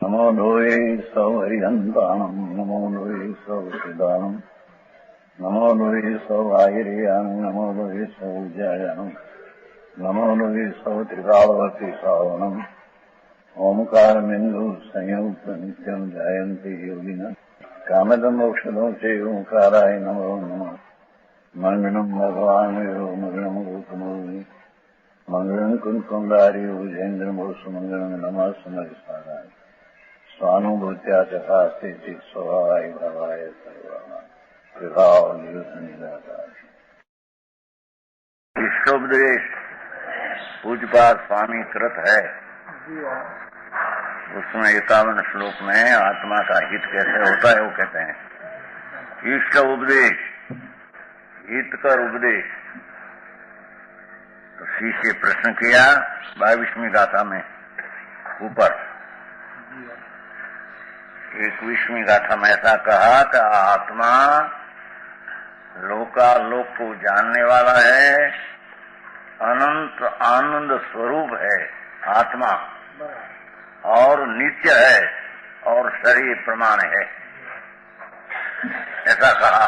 नमो लोये सौहरिहन्ताणम् नमो लोये सौहृदानम् नमो लोये सौभागिर्यानम् नमो लोये सौज्यायानम् नमो लोये सौत्रिकालवर्ति सावनम् ओंकारमिन्दु संयुक्त नित्यम् जायन्ति योगिनः कामदम् मोक्षदम् च ओंकाराय नमो नमः मंगलम् भगवान् मंगलम् गौतमोनि मंगलम् कुंकुंडारि उजेन्द्रमोसु मंगलम् नमः समरिसाराय स्वानुभूत्या चकास्ते स्वभावाय भावाय ईष्टोपदेश पूज्यपाद स्वामी कृत है। उसमें 51 श्लोक में आत्मा का हित कैसे होता है वो कहते हैं। इष्ट उपदेश, हितकर उपदेश। तो शिष्य प्रश्न किया 22वीं गाथा में ऊपर। 21वीं गाथा में ऐसा कहा कि आत्मा लोकालोक को जानने वाला है, अनंत आनंद स्वरूप है आत्मा, और नित्य है और शरीर प्रमाण है, ऐसा कहा।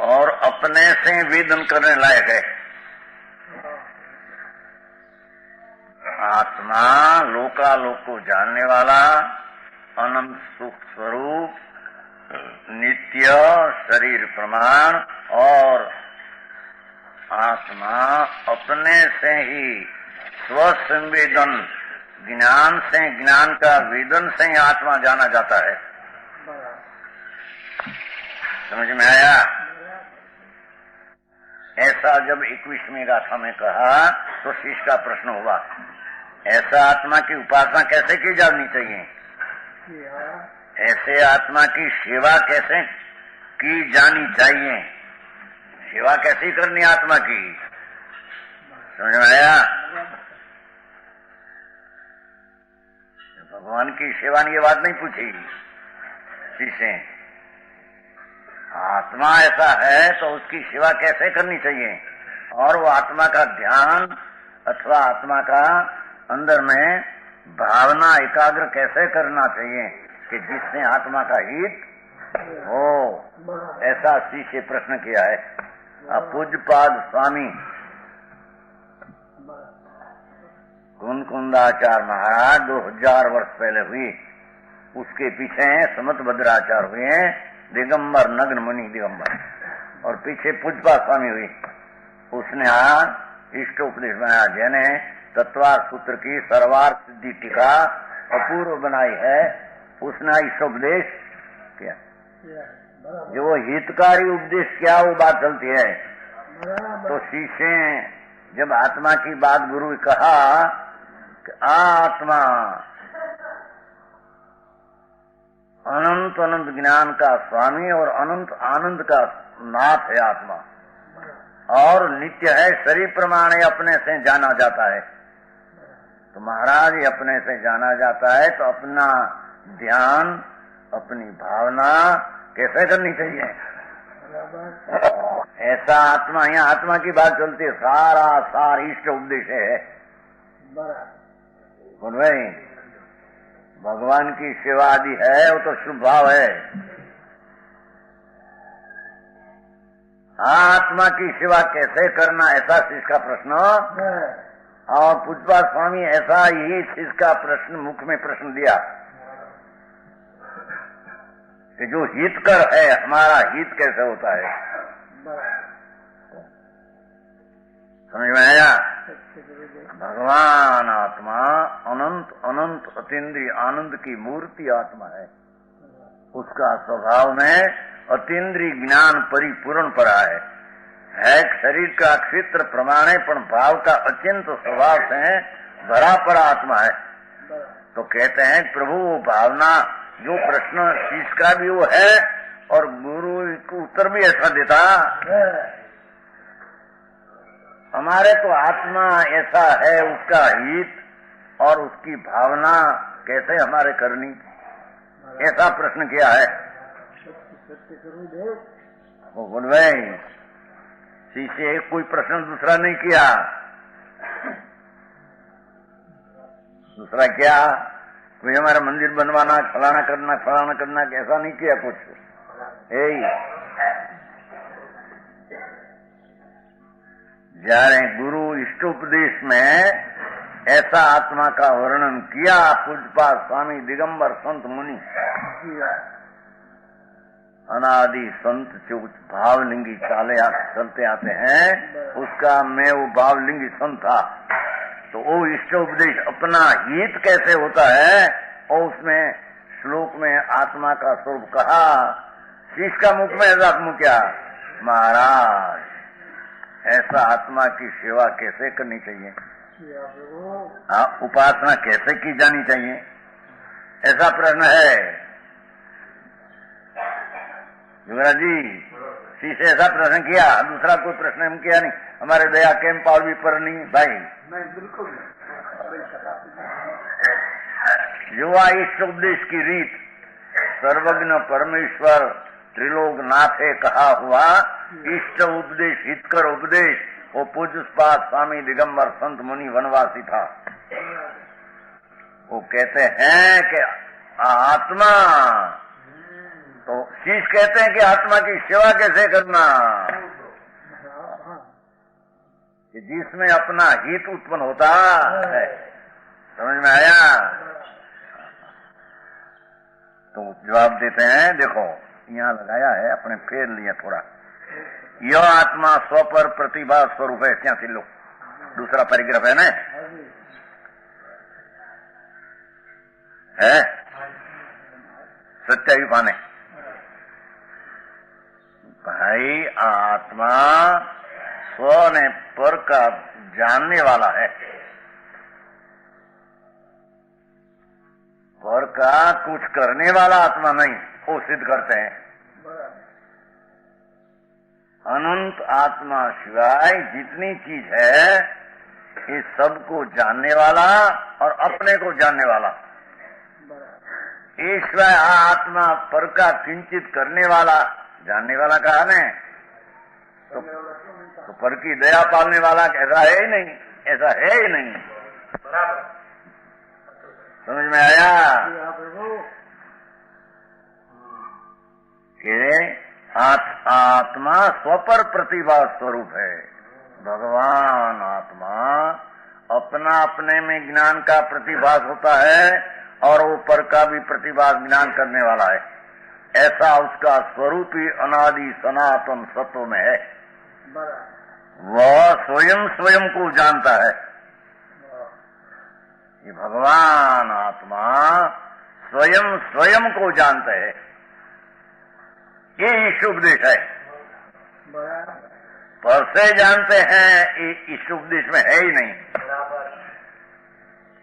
और अपने से वेदन करने लायक है। आत्मा लोकालोक को जानने वाला, अनंत सुख स्वरूप, नित्य शरीर प्रमाण, और आत्मा अपने से ही स्वसंवेदन ज्ञान से, ज्ञान का वेदन से ही आत्मा जाना जाता है। समझ में आया? ऐसा जब 21वीं गाथा में कहा तो शिष्य का प्रश्न हुआ, ऐसा आत्मा की उपासना कैसे की जानी चाहिए? ऐसे आत्मा की सेवा कैसे की जानी चाहिए? सेवा कैसी करनी आत्मा की? समझ में आया? भगवान की सेवा ने ये बात नहीं पूछी शिष्य। आत्मा ऐसा है तो उसकी सेवा कैसे करनी चाहिए, और वो आत्मा का ध्यान अथवा आत्मा का अंदर में भावना एकाग्र कैसे करना चाहिए कि जिससे आत्मा का हित हो। ऐसा शिष्य प्रश्न किया है। पूज्यपाद स्वामी कुंकुंदाचार्य महाराज 2000 वर्ष पहले हुई। उसके पीछे समत भद्राचार्य हुए, दिगंबर नग्न मुनि दिगंबर, और पीछे पूज्यपाद स्वामी हुई। उसने इष्टोपदेश बनाया, जिन्हें तत्वार सूत्र की सर्वार्थ सिद्धि टीका अपूर्व बनाई है, उसने इष्टोपदेश किया। जो वो हितकारी उपदेश क्या वो बात चलती है। तो शिष्य जब आत्मा की बात गुरु ने कहा कि आत्मा अनंत अनंत ज्ञान का स्वामी और अनंत आनंद का नाथ है आत्मा, और नित्य है, शरीर प्रमाण है, अपने से जाना जाता है। तो महाराज ये अपने से जाना जाता है तो अपना ध्यान, अपनी भावना कैसे करनी चाहिए? ऐसा आत्मा, यहाँ आत्मा की बात चलती है, सारा सार इष्ट उपदेश है। बोल भाई, भगवान की सेवा आदि है वो तो शुभ भाव है। आत्मा की सेवा कैसे करना, ऐसा शिष्य का प्रश्न। और पूज्यपाद स्वामी ऐसा ही शिष्य का प्रश्न मुख में प्रश्न दिया कि जो हितकर है, हमारा हित कैसे होता है? समझ में आया? भगवान आत्मा अनंत अनंत अतीन्द्रिय आनंद की मूर्ति आत्मा है। उसका स्वभाव में अतीन्द्रिय ज्ञान परिपूर्ण पड़ा है। शरीर का क्षेत्र प्रमाणेपण भाव का अचिंत स्वभाव से भरा पड़ा आत्मा है। तो कहते हैं प्रभु वो भावना, जो प्रश्न शिष्य का भी वो है और गुरु को उत्तर भी ऐसा देता। हमारे तो आत्मा ऐसा है, उसका हित और उसकी भावना कैसे हमारे करनी, ऐसा प्रश्न किया है। वो बोल भाई, शिष्य कोई प्रश्न दूसरा नहीं किया। दूसरा क्या, कोई हमारा मंदिर बनवाना, फलाना करना, ऐसा नहीं किया कुछ। यही जारे गुरु इष्टोपदेश में ऐसा आत्मा का वर्णन किया पूज्यपाद स्वामी दिगंबर संत मुनि, अनादि संत जो भावलिंगी चलते आते हैं, उसका मैं वो भावलिंगी संत था। तो वो इष्टोपदेश अपना हित कैसे होता है, और उसमें श्लोक में आत्मा का स्वरूप कहा। शिष्य का मुख में ऐसा मुख क्या, महाराज ऐसा आत्मा की सेवा कैसे करनी चाहिए, उपासना कैसे की जानी चाहिए, ऐसा प्रश्न है। युवराज जी, शिष्य ऐसा प्रश्न किया, दूसरा कोई प्रश्न हम किया नहीं। हमारे दया केम पालवी पर नहीं भाई, नहीं बिल्कुल युवा इष्टोपदेश की रीत सर्वज्ञ परमेश्वर त्रिलोकनाथ कहा हुआ इष्ट उपदेश, हितकर उपदेश, वो पूज्यपाद स्वामी दिगंबर संत मुनि वनवासी था। वो कहते हैं कि आत्मा, तो शीश कहते हैं कि आत्मा की सेवा कैसे करना, कि जिसमें अपना हित उत्पन्न होता है। समझ में आया? तो जवाब देते हैं, देखो यहाँ लगाया है, अपने फेर लिया थोड़ा। यह आत्मा स्वपर प्रतिभा स्वरूप है, क्या लो दूसरा परिग्रह है ना, है सच्चाई पाने भाई। आत्मा स्व ने पर का जानने वाला है, पर का कुछ करने वाला आत्मा नहीं, वो सिद्ध करते हैं। अनंत आत्मा शिवाय जितनी चीज है, इस सबको जानने वाला और अपने को जानने वाला। ईश्वर आत्मा पर का किंचित करने वाला, जानने वाला कहा ने, तो पर की दया पालने वाला ऐसा है ही नहीं, ऐसा है ही नहीं। समझ में आया कि आत्मा स्वपर प्रतिभा स्वरूप है। भगवान आत्मा अपना अपने में ज्ञान का प्रतिभास होता है, और वो पर का भी प्रतिभास ज्ञान करने वाला है। ऐसा उसका स्वरूप ही अनादि सनातन सत्व में है। वह स्वयं को जानता है। ये भगवान आत्मा स्वयं को जानते हैं, ये ईशोपदेश है। पर से जानते हैं, ये ईशोपदेश में है ही नहीं,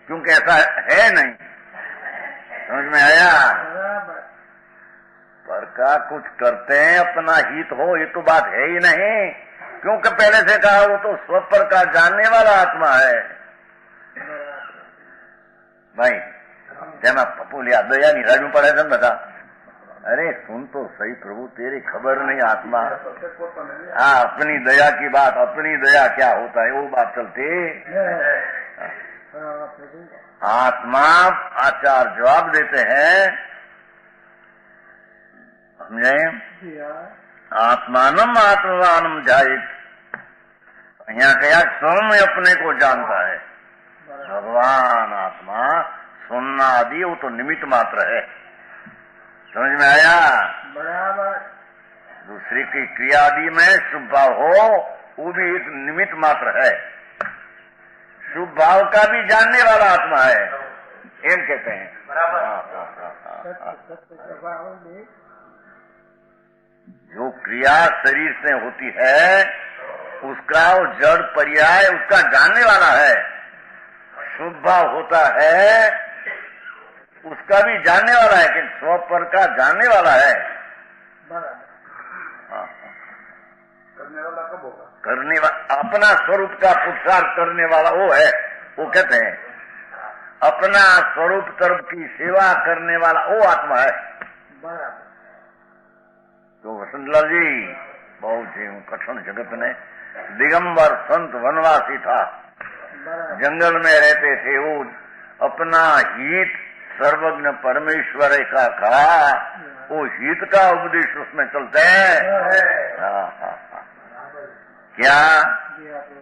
क्योंकि ऐसा है नहीं। समझ में आया? पर का कुछ करते हैं अपना हित हो, ये तो बात है ही नहीं, क्योंकि पहले से कहा वो तो स्वपर का जानने वाला आत्मा है। भाई जेमा पपुलिया दया नहीं राजू पड़े थे बता, अरे सुन तो सही प्रभु, तेरी खबर नहीं आत्मा। हाँ, अपनी दया की बात, अपनी दया क्या होता है वो बात चलती। आत्मा आचार्य जवाब देते हैं, समझे? आत्मानम आत्मवानम जायित, यहाँ कहा स्वयं अपने को जानता है। भगवान आत्मा सुनना आदि वो तो निमित्त मात्र है। समझ में आया? बराबर। दूसरी की क्रिया आदि में शुभ भाव हो, वो भी एक निमित्त मात्र है। शुभ भाव का भी जानने वाला आत्मा है, एम कहते हैं। बराबर। जो क्रिया शरीर से होती है, उसका वो जड़ पर्याय उसका जानने वाला है। शुभ भाव होता है, उसका भी जानने वाला है, कि स्वपर का जानने वाला है। करने वाला कब होगा? करने वाला अपना स्वरूप का पुरुषार्थ करने वाला वो है। वो कहते हैं अपना स्वरूप तरफ की सेवा करने वाला वो आत्मा है। तो वसंतलाल जी बहुत ही कठिन जगत में दिगंबर संत वनवासी था, जंगल में रहते थे। वो अपना हित सर्वज्ञ परमेश्वर का कहा, वो हित का उपदेश उसमें चलते हैं। क्या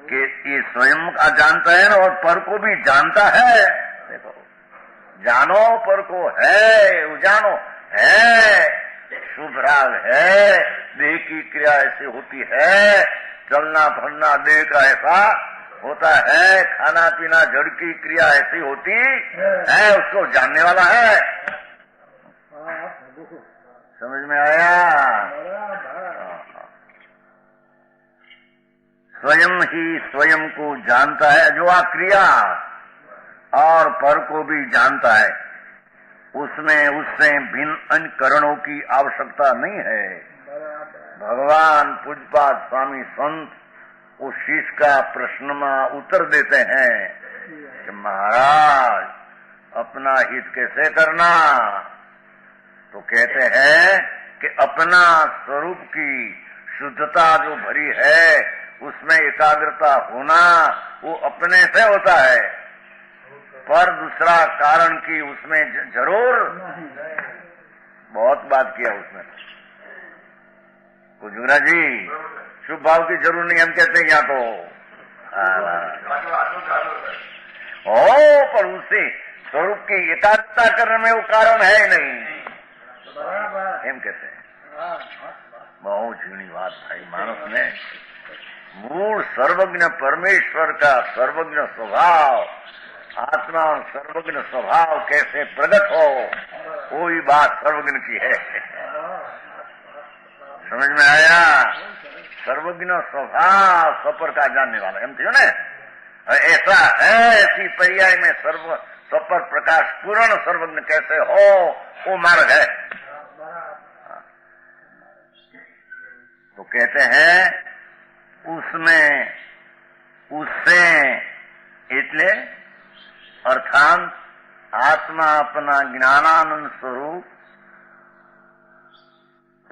कि ये स्वयं का जानता है ना, और पर को भी जानता है। देखो, जानो पर को है, जानो है, शुभ राग है, देह की क्रिया ऐसी होती है, चलना फिरना देह का ऐसा होता है, खाना पीना जड़ की क्रिया ऐसी होती है, उसको जानने वाला है। समझ में आया? स्वयं ही स्वयं को जानता है, जो आ क्रिया और पर को भी जानता है, उसमें उससे भिन्न अन्य करणों की आवश्यकता नहीं है। भगवान पूज्यपाद स्वामी संत उस शिष्य का प्रश्न में उत्तर देते हैं कि महाराज अपना हित कैसे करना? तो कहते हैं कि अपना स्वरूप की शुद्धता जो भरी है, उसमें एकाग्रता होना, वो अपने से होता है, पर दूसरा कारण की उसमें जरूर बहुत बात किया उसमें। कुजुरा जी, शुभ भाव की जरूर नहीं, हम कहते हैं यहाँ तो पर उससे स्वरूप की एकाग्रता करने में वो कारण है ही नहीं, हम कहते हैं। बहुत झीणी बात भाई, मानस ने मूल सर्वज्ञ परमेश्वर का सर्वज्ञ स्वभाव, आत्मा और सर्वज्ञ स्वभाव कैसे प्रकट हो, कोई बात सर्वज्ञ की है। समझ में आया? सर्वज्ञ स्वभाव सपर का जानने वाला, हम थियो ने ऐसा है, ऐसी पर्याय में सपर प्रकाश पूर्ण सर्वज्ञ कैसे हो, वो मार्ग है। तो कहते हैं उसमें उससे એટલે अर्थात आत्मा अपना ज्ञानानंद स्वरूप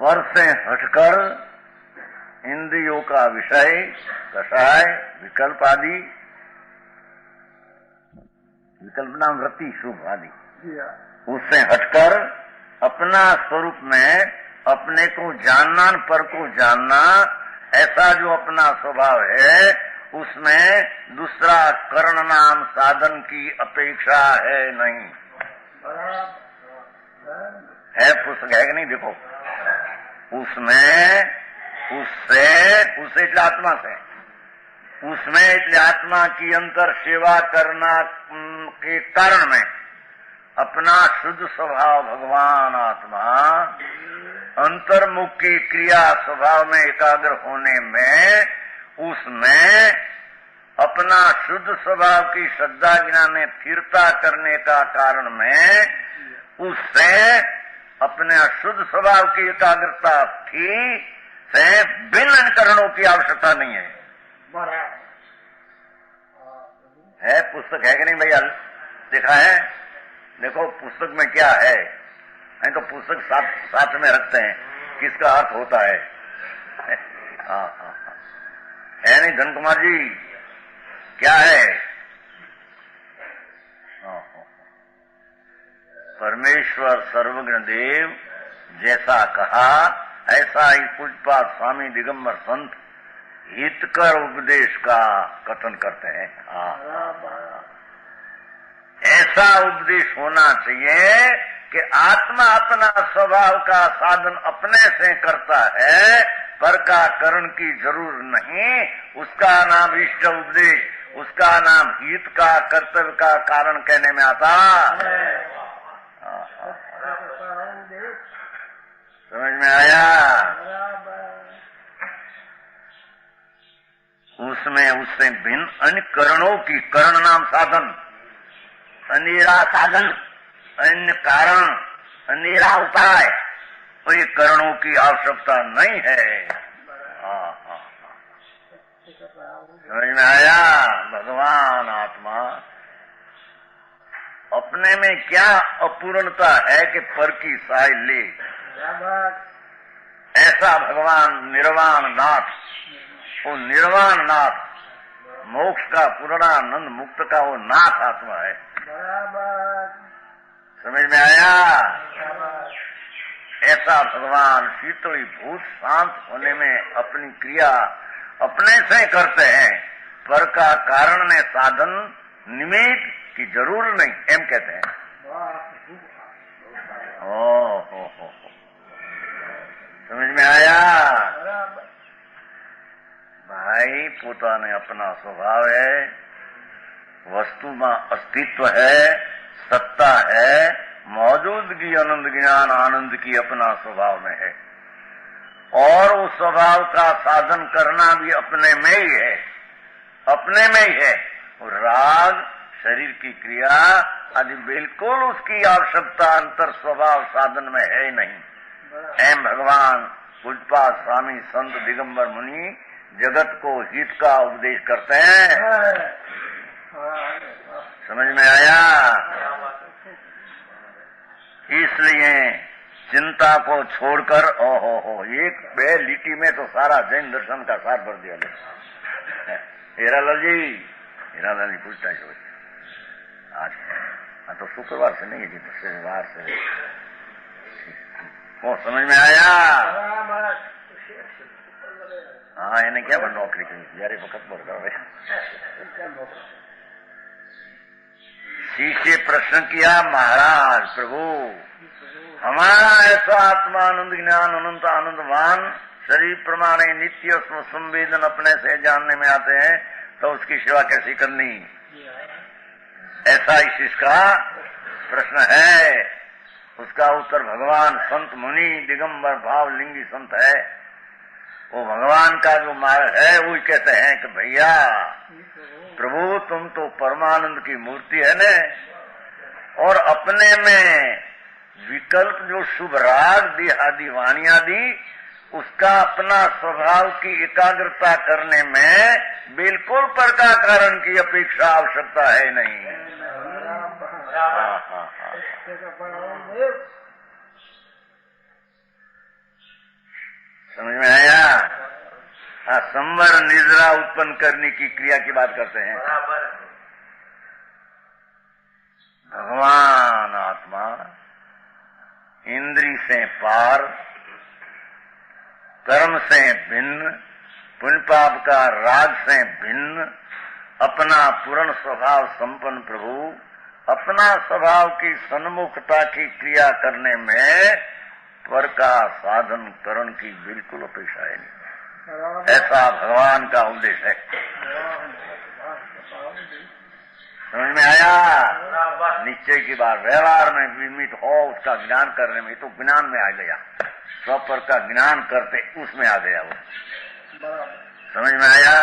पर से हटकर इंद्रियों का विषय, कषाय, विकल्प आदि, विकल्प नाम वृत्ति शुभ आदि, उससे हटकर अपना स्वरूप में अपने को जानना, पर को जानना, ऐसा जो अपना स्वभाव है, उसमें दूसरा कर्ण नाम साधन की अपेक्षा है नहीं। है पुस्तक है कि नहीं? देखो उसमें उससे એટલે आत्मा से, उसमें એટલે आत्मा की अंतर सेवा करना के कारण में अपना शुद्ध स्वभाव भगवान आत्मा अंतर्मुख की क्रिया स्वभाव में एकाग्र होने में, उसमें अपना शुद्ध स्वभाव की श्रद्धा ज्ञान में स्थिरता करने का कारण में उससे अपने शुद्ध स्वभाव की एकाग्रता थी से भिन्न करणों की आवश्यकता नहीं है। है पुस्तक है कि नहीं भैया? देखा है? देखो पुस्तक में क्या है, नहीं तो पुस्तक साथ में रखते हैं, किसका अर्थ होता है। हाँ, है नहीं धन कुमार जी? क्या है? परमेश्वर सर्वज्ञ देव जैसा कहा, ऐसा ही पूज्यपाद स्वामी दिगंबर संत हितकर उपदेश का कथन करते हैं। ऐसा उपदेश होना चाहिए कि आत्मा अपना स्वभाव का साधन अपने से करता है, पर का करण की जरूर नहीं, उसका नाम इष्ट उपदेश, उसका नाम हित का कर्तव्य का कारण कहने में आता। समझ में आया? उसमें उससे भिन्न अन्य करणों की, करण नाम साधन, अनेरा साधन, अन्य कारण, अनेरा उपाय, तो ये करणों की आवश्यकता नहीं है। समझ में आया? भगवान आत्मा अपने में क्या अपूर्णता है कि पर की साय ले, ऐसा भगवान निर्वाण नाथ, वो निर्वाण नाथ, मोक्ष का पूर्णानंद मुक्त का वो नाथ आत्मा है। बराबर। समझ में आया? बराबर। ऐसा भगवान शीतली भूत शांत होने में अपनी क्रिया अपने से करते हैं, पर का कारण ने साधन निमित्त की जरूर नहीं, एम कहते हैं। हो। समझ में आया? बराबर। भाई पोता ने अपना स्वभाव है, वस्तु में अस्तित्व है, सत्ता है, मौजूदगी आनंद ज्ञान आनंद की अपना स्वभाव में है, और उस स्वभाव का साधन करना भी अपने में ही है, अपने में ही है। और राग शरीर की क्रिया आदि बिल्कुल उसकी आवश्यकता अंतर स्वभाव साधन में है ही नहीं। एम भगवान पूज्यपाद स्वामी संत दिगंबर मुनि जगत को हित का उपदेश करते हैं। समझ में आया? इसलिए चिंता को छोड़कर ओहो एक बे लिटी में तो सारा जैन दर्शन का सार भर दिया। हीरालाल जी पूछता है आज तो शुक्रवार से नहीं है, शनिवार से। वो समझ में आया? हाँ, इन्हें क्या बन नौकरी की यार वक्त बोल रहा। शिष्य प्रश्न किया, महाराज प्रभु हमारा ऐसा आत्मा आनंद ज्ञान अनंत आनंदवान शरीर प्रमाणे नित्य संवेदन अपने से जानने में आते हैं, तो उसकी सेवा कैसी करनी? ऐसा इस इसका प्रश्न है। उसका उत्तर भगवान संत मुनि दिगंबर भावलिंगी संत है, वो भगवान का जो मार्ग है वही कहते हैं कि भैया प्रभु तुम तो परमानंद की मूर्ति है ने, और अपने में विकल्प जो शुभ राग देहादि वाणी आदि उसका अपना स्वभाव की एकाग्रता करने में बिल्कुल पर का कारण की अपेक्षा आवश्यकता है नहीं। समझ में आया? संवर निद्रा उत्पन्न करने की क्रिया की बात करते हैं। भगवान आत्मा इंद्री से पार, कर्म से भिन्न, पुण्य पाप का राग से भिन्न, अपना पूर्ण स्वभाव संपन्न प्रभु अपना स्वभाव की सन्मुखता की क्रिया करने में पर का साधन करण की बिल्कुल अपेक्षा है नहीं। ऐसा भगवान का उपदेश है। समझ में आया? निश्चय की बात व्यवहार में विमित हो उसका ज्ञान करने में, तो ज्ञान में आ गया, स्वपर का ज्ञान करते उसमें आ गया वो। समझ में आया?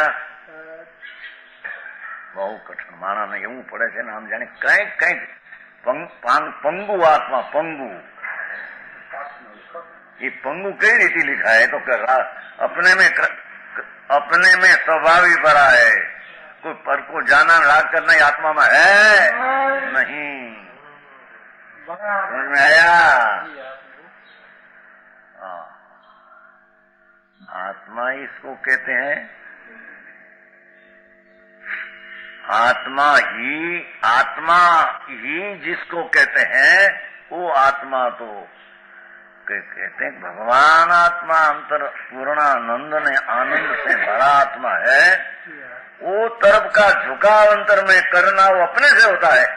बहु कठिन माना नहीं એવું પડે છે ને, આમ જાણે કંઈક કંઈક पंगु आत्मा पंगु, ये पंगु कई रीति लिखा है तो अपने में स्वभाव ही भरा है, कोई पर को जाना राग करना आत्मा में है नहीं। समझ में आया? आत्मा इसको कहते हैं, आत्मा ही जिसको कहते हैं वो आत्मा तो कहते हैं भगवान आत्मा अंतर पूर्णानंद ने आनंद से भरा आत्मा है। वो तरफ का झुकाव अंतर में करना वो अपने से होता है।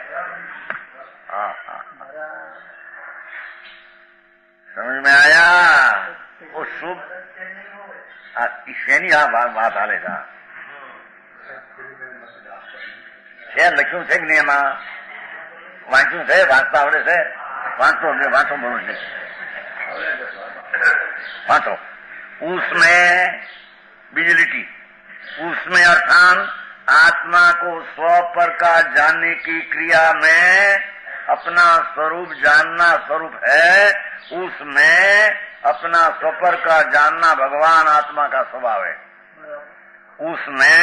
समझ में आया? वो शुभ ईश्वनी बात आलेगा છે, લખ્યું છે કે નહીં? એમાં વાંચ્યું છે? વાંચતા આવડે છે? વાંચો બોલું છે, वाचो। उसमें बिजलिटी, उसमें अर्थात आत्मा को स्वपर का जानने की क्रिया में अपना स्वरूप जानना स्वरूप है, उसमें अपना स्वपर का जानना भगवान आत्मा का स्वभाव है। उसमें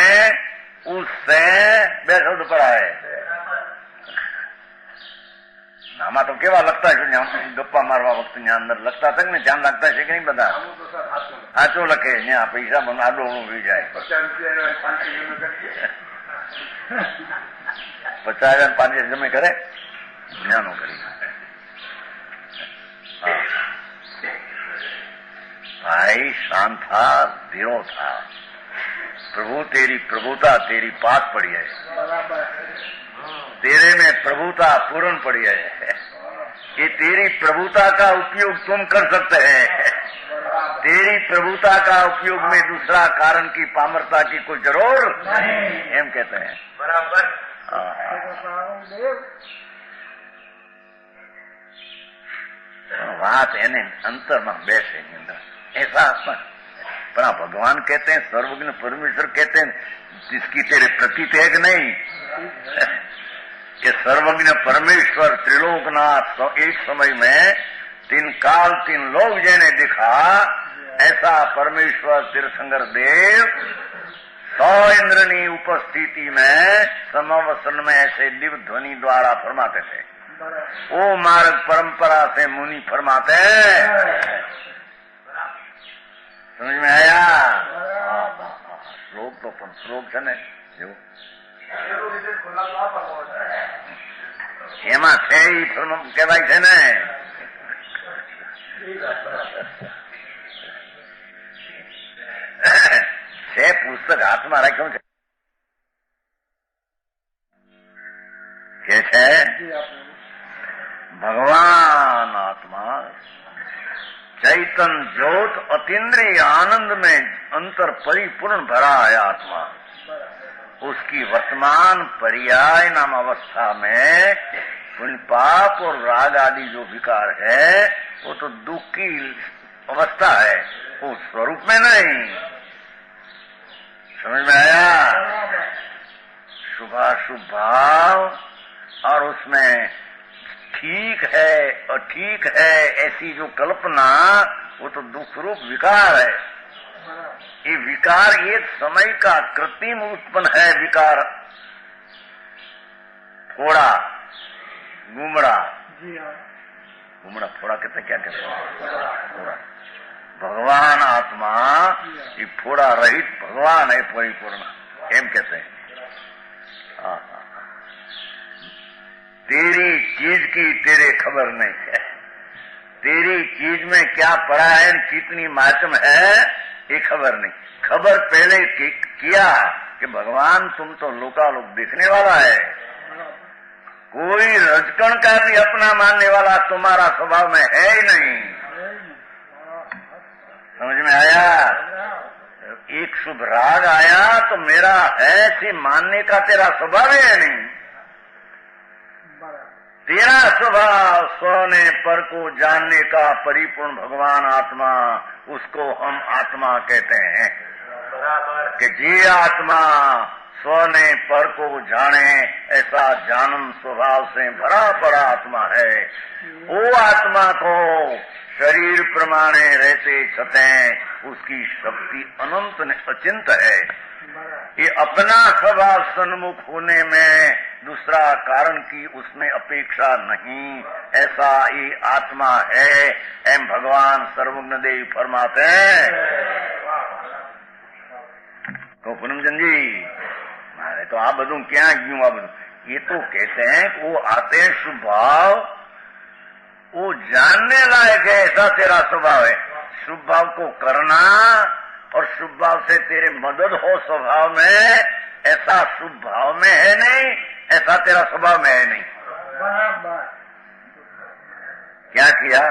उससे બે શબ્દ પડા है। આમાં તો કેવા લખતા છે, ગપ્પા મારવા વખતે અંદર લખતા હતા ને, ધ્યાન રાખતા છે કે નહીં બધા? સાચો લખે, ત્યાં પૈસા આડો ઉભી જાય। 50,000 5,000 जमे करे ज्ञानो करी। भाई शांत था, धीरो था। प्रभु तेरी प्रभुता तेरी पास पड़ी है, तेरे में प्रभुता पूर्ण पड़ी है। ये तेरी प्रभुता का उपयोग तुम कर सकते हैं। तेरी प्रभुता का उपयोग में दूसरा कारण की पामरता की कोई जरूर नहीं, एम कहते हैं। बराबर। बात एने अंतर में बैठे ऐसा आत्मा। पर भगवान कहते हैं, सर्वज्ञ परमेश्वर कहते हैं, जिसकी तेरे प्रतीत है कि नहीं कि सर्वज्ञ परमेश्वर त्रिलोकनाथ एक समय में 3 काल 3 लोक जिन्हें दिखा, ऐसा परमेश्वर तीर्थंकर देव 100 इंद्रनी उपस्थिति में समावसन में ऐसे दिव्य ध्वनि द्वारा फरमाते थे। वो मार्ग परंपरा से मुनि फरमाते हैं। समझ में आया? श्लोक तो श्लोक છે ને જેવું એમાં છે એ કહેવાય છે ને। છે પુસ્તક હાથમાં રાખ્યું છે કે છે भगवान आत्मा चैतन ज्योत अतीन्द्रिय आनंद में अंतर परिपूर्ण भरा है आत्मा। उसकी वर्तमान पर्याय नाम अवस्था में पुण्य पाप और राग आदि जो विकार है वो तो दुख की अवस्था है, वो स्वरूप में नहीं। समझ में आया? शुभाशुभ भाव और उसमें ठीक है और ठीक है ऐसी जो कल्पना, वो तो दुख रूप विकार है। ये विकार एक समय का कृत्रिम उत्पन्न है। विकार फोड़ा गुमड़ा, गुमड़ा फोड़ा कहते क्या कहते हैं? फोड़ा। भगवान आत्मा ये फोड़ा रहित भगवान है, परिपूर्ण एम कहते हैं। तेरी चीज की तेरे खबर नहीं है, तेरी चीज में क्या पड़ा है, कितनी मातम है, ये खबर नहीं। खबर पहले किया कि भगवान तुम तो लोकालोक देखने वाला है। कोई रजकण का भी अपना मानने वाला तुम्हारा स्वभाव में है ही नहीं। समझ में आया? एक शुभ राग आया तो मेरा है ऐसे मानने का तेरा स्वभाव है नहीं। तेरा स्वभाव स्वने पर को जानने का परिपूर्ण भगवान आत्मा, उसको हम आत्मा कहते हैं। कि जे आत्मा स्वने पर को जाने ऐसा जानन स्वभाव से भरा पड़ा आत्मा है। वो आत्मा को शरीर प्रमाणे रहते छते उसकी शक्ति अनंत अचिंत है। ये अपना स्वभाव सन्मुख होने में दूसरा कारण की उसमें अपेक्षा नहीं, ऐसा ये आत्मा है। एम भगवान सर्वज्ञ देव फरमाते हैं। तो पूनमचंद जी मारे तो आ बधु क्या गयु? आ बधु ये तो कहते हैं कि वो आते हैं शुभ भाव, वो जानने लायक है, ऐसा तेरा स्वभाव है। शुभ भाव को करना और शुभ भाव से तेरे मदद हो स्वभाव में, ऐसा शुभ भाव में है नहीं, ऐसा तेरा स्वभाव में है नहीं। क्या किया?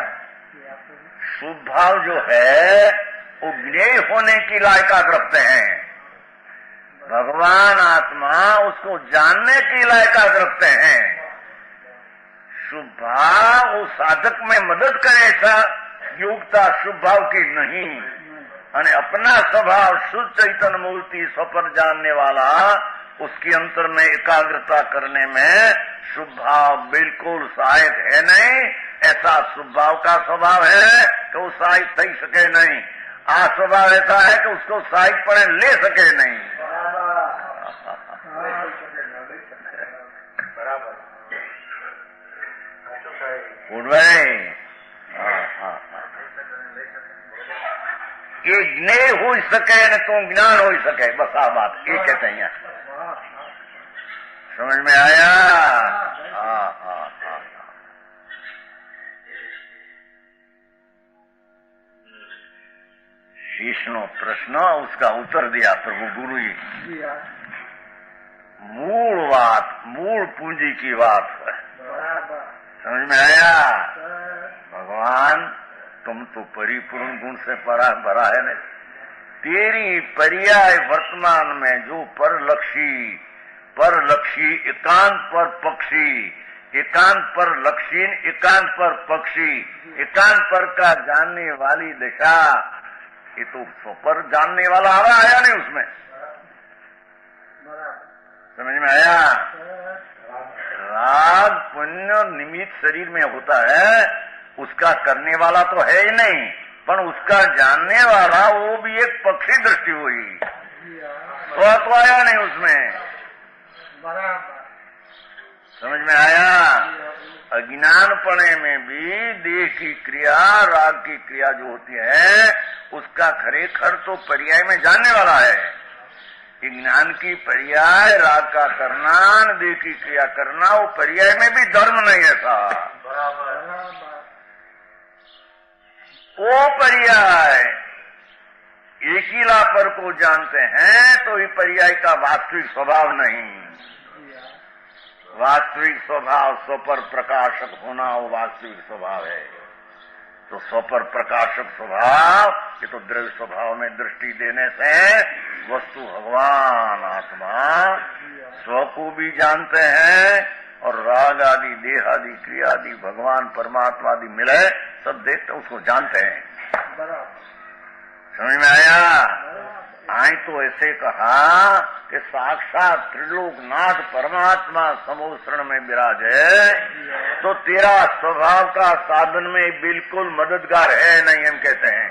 शुभ भाव जो है वो ज्ञेय होने की लायकात रखते हैं। भगवान आत्मा उसको जानने की लायकात रखते हैं। शुभ भाव वो साधक में मदद करे, ऐसा योग्यता शुभ भाव की नहीं। અને अपना स्वभाव शुद्ध चैतन्य मूर्ति स्वपर जानने वाला, उसकी अंतर में एकाग्रता करने में शुभ भाव बिल्कुल सहायक है नहीं। ऐसा शुभ भाव का स्वभाव है कि वो सहायक थी सके नहीं। आ स्वभाव ऐसा है कि उसको सहायक पड़े ले सके नहीं। बराबर उठ भाई। ये ज्ञेय हो सके न तो ज्ञान हो सके, बस आ बात ये कहते हैं। समझ में आया? शिष्य नो प्रश्न, उसका उत्तर दिया प्रभु गुरु जी। मूल पूंजी की बात है। समझ में आया? भगवान तुम तो परिपूर्ण गुण से भरा है न। तेरी पर्याय वर्तमान में जो परलक्षी एकांत पर पक्षी, एकांत पर लक्षीन, एकांत पर पक्षी, एकांत पर का जानने वाली दिशा, ये तो स्वपर जानने वाला आया नहीं उसमें। समझ में आया? राग पुण्य निमित्त शरीर में होता है, उसका करने वाला तो है ही नहीं, पर उसका जानने वाला वो भी एक पक्षी दृष्टि हुई, तो आया नहीं उसमें। समझ में आया? अज्ञानपणे में भी देह की क्रिया, राग की क्रिया जो होती है, उसका खरेखर तो पर्याय में जानने वाला है। ज्ञान की पर्याय राग का करना, देह की क्रिया करना, वो पर्याय में भी धर्म नहीं है साहब। वो पर्याय एकीला पर को जानते हैं तो ये पर्याय का वास्तविक स्वभाव नहीं। वास्तविक स्वभाव स्वपर प्रकाशक होना, वो वास्तविक स्वभाव है। तो स्वपर प्रकाशक स्वभाव, ये तो द्रव्य स्वभाव में दृष्टि देने से वस्तु भगवान आत्मा स्व को भी जानते हैं, और राग आदि, देह आदि, क्रिया आदि, भगवान परमात्मा आदि मिले सब देखते उसको जानते हैं। समझ में आया? आई तो ऐसे कहा कि साक्षात त्रिलोकनाथ परमात्मा समोसरण में विराजे, तो तेरा स्वभाव का साधन में बिल्कुल मददगार है नहीं, हम कहते हैं।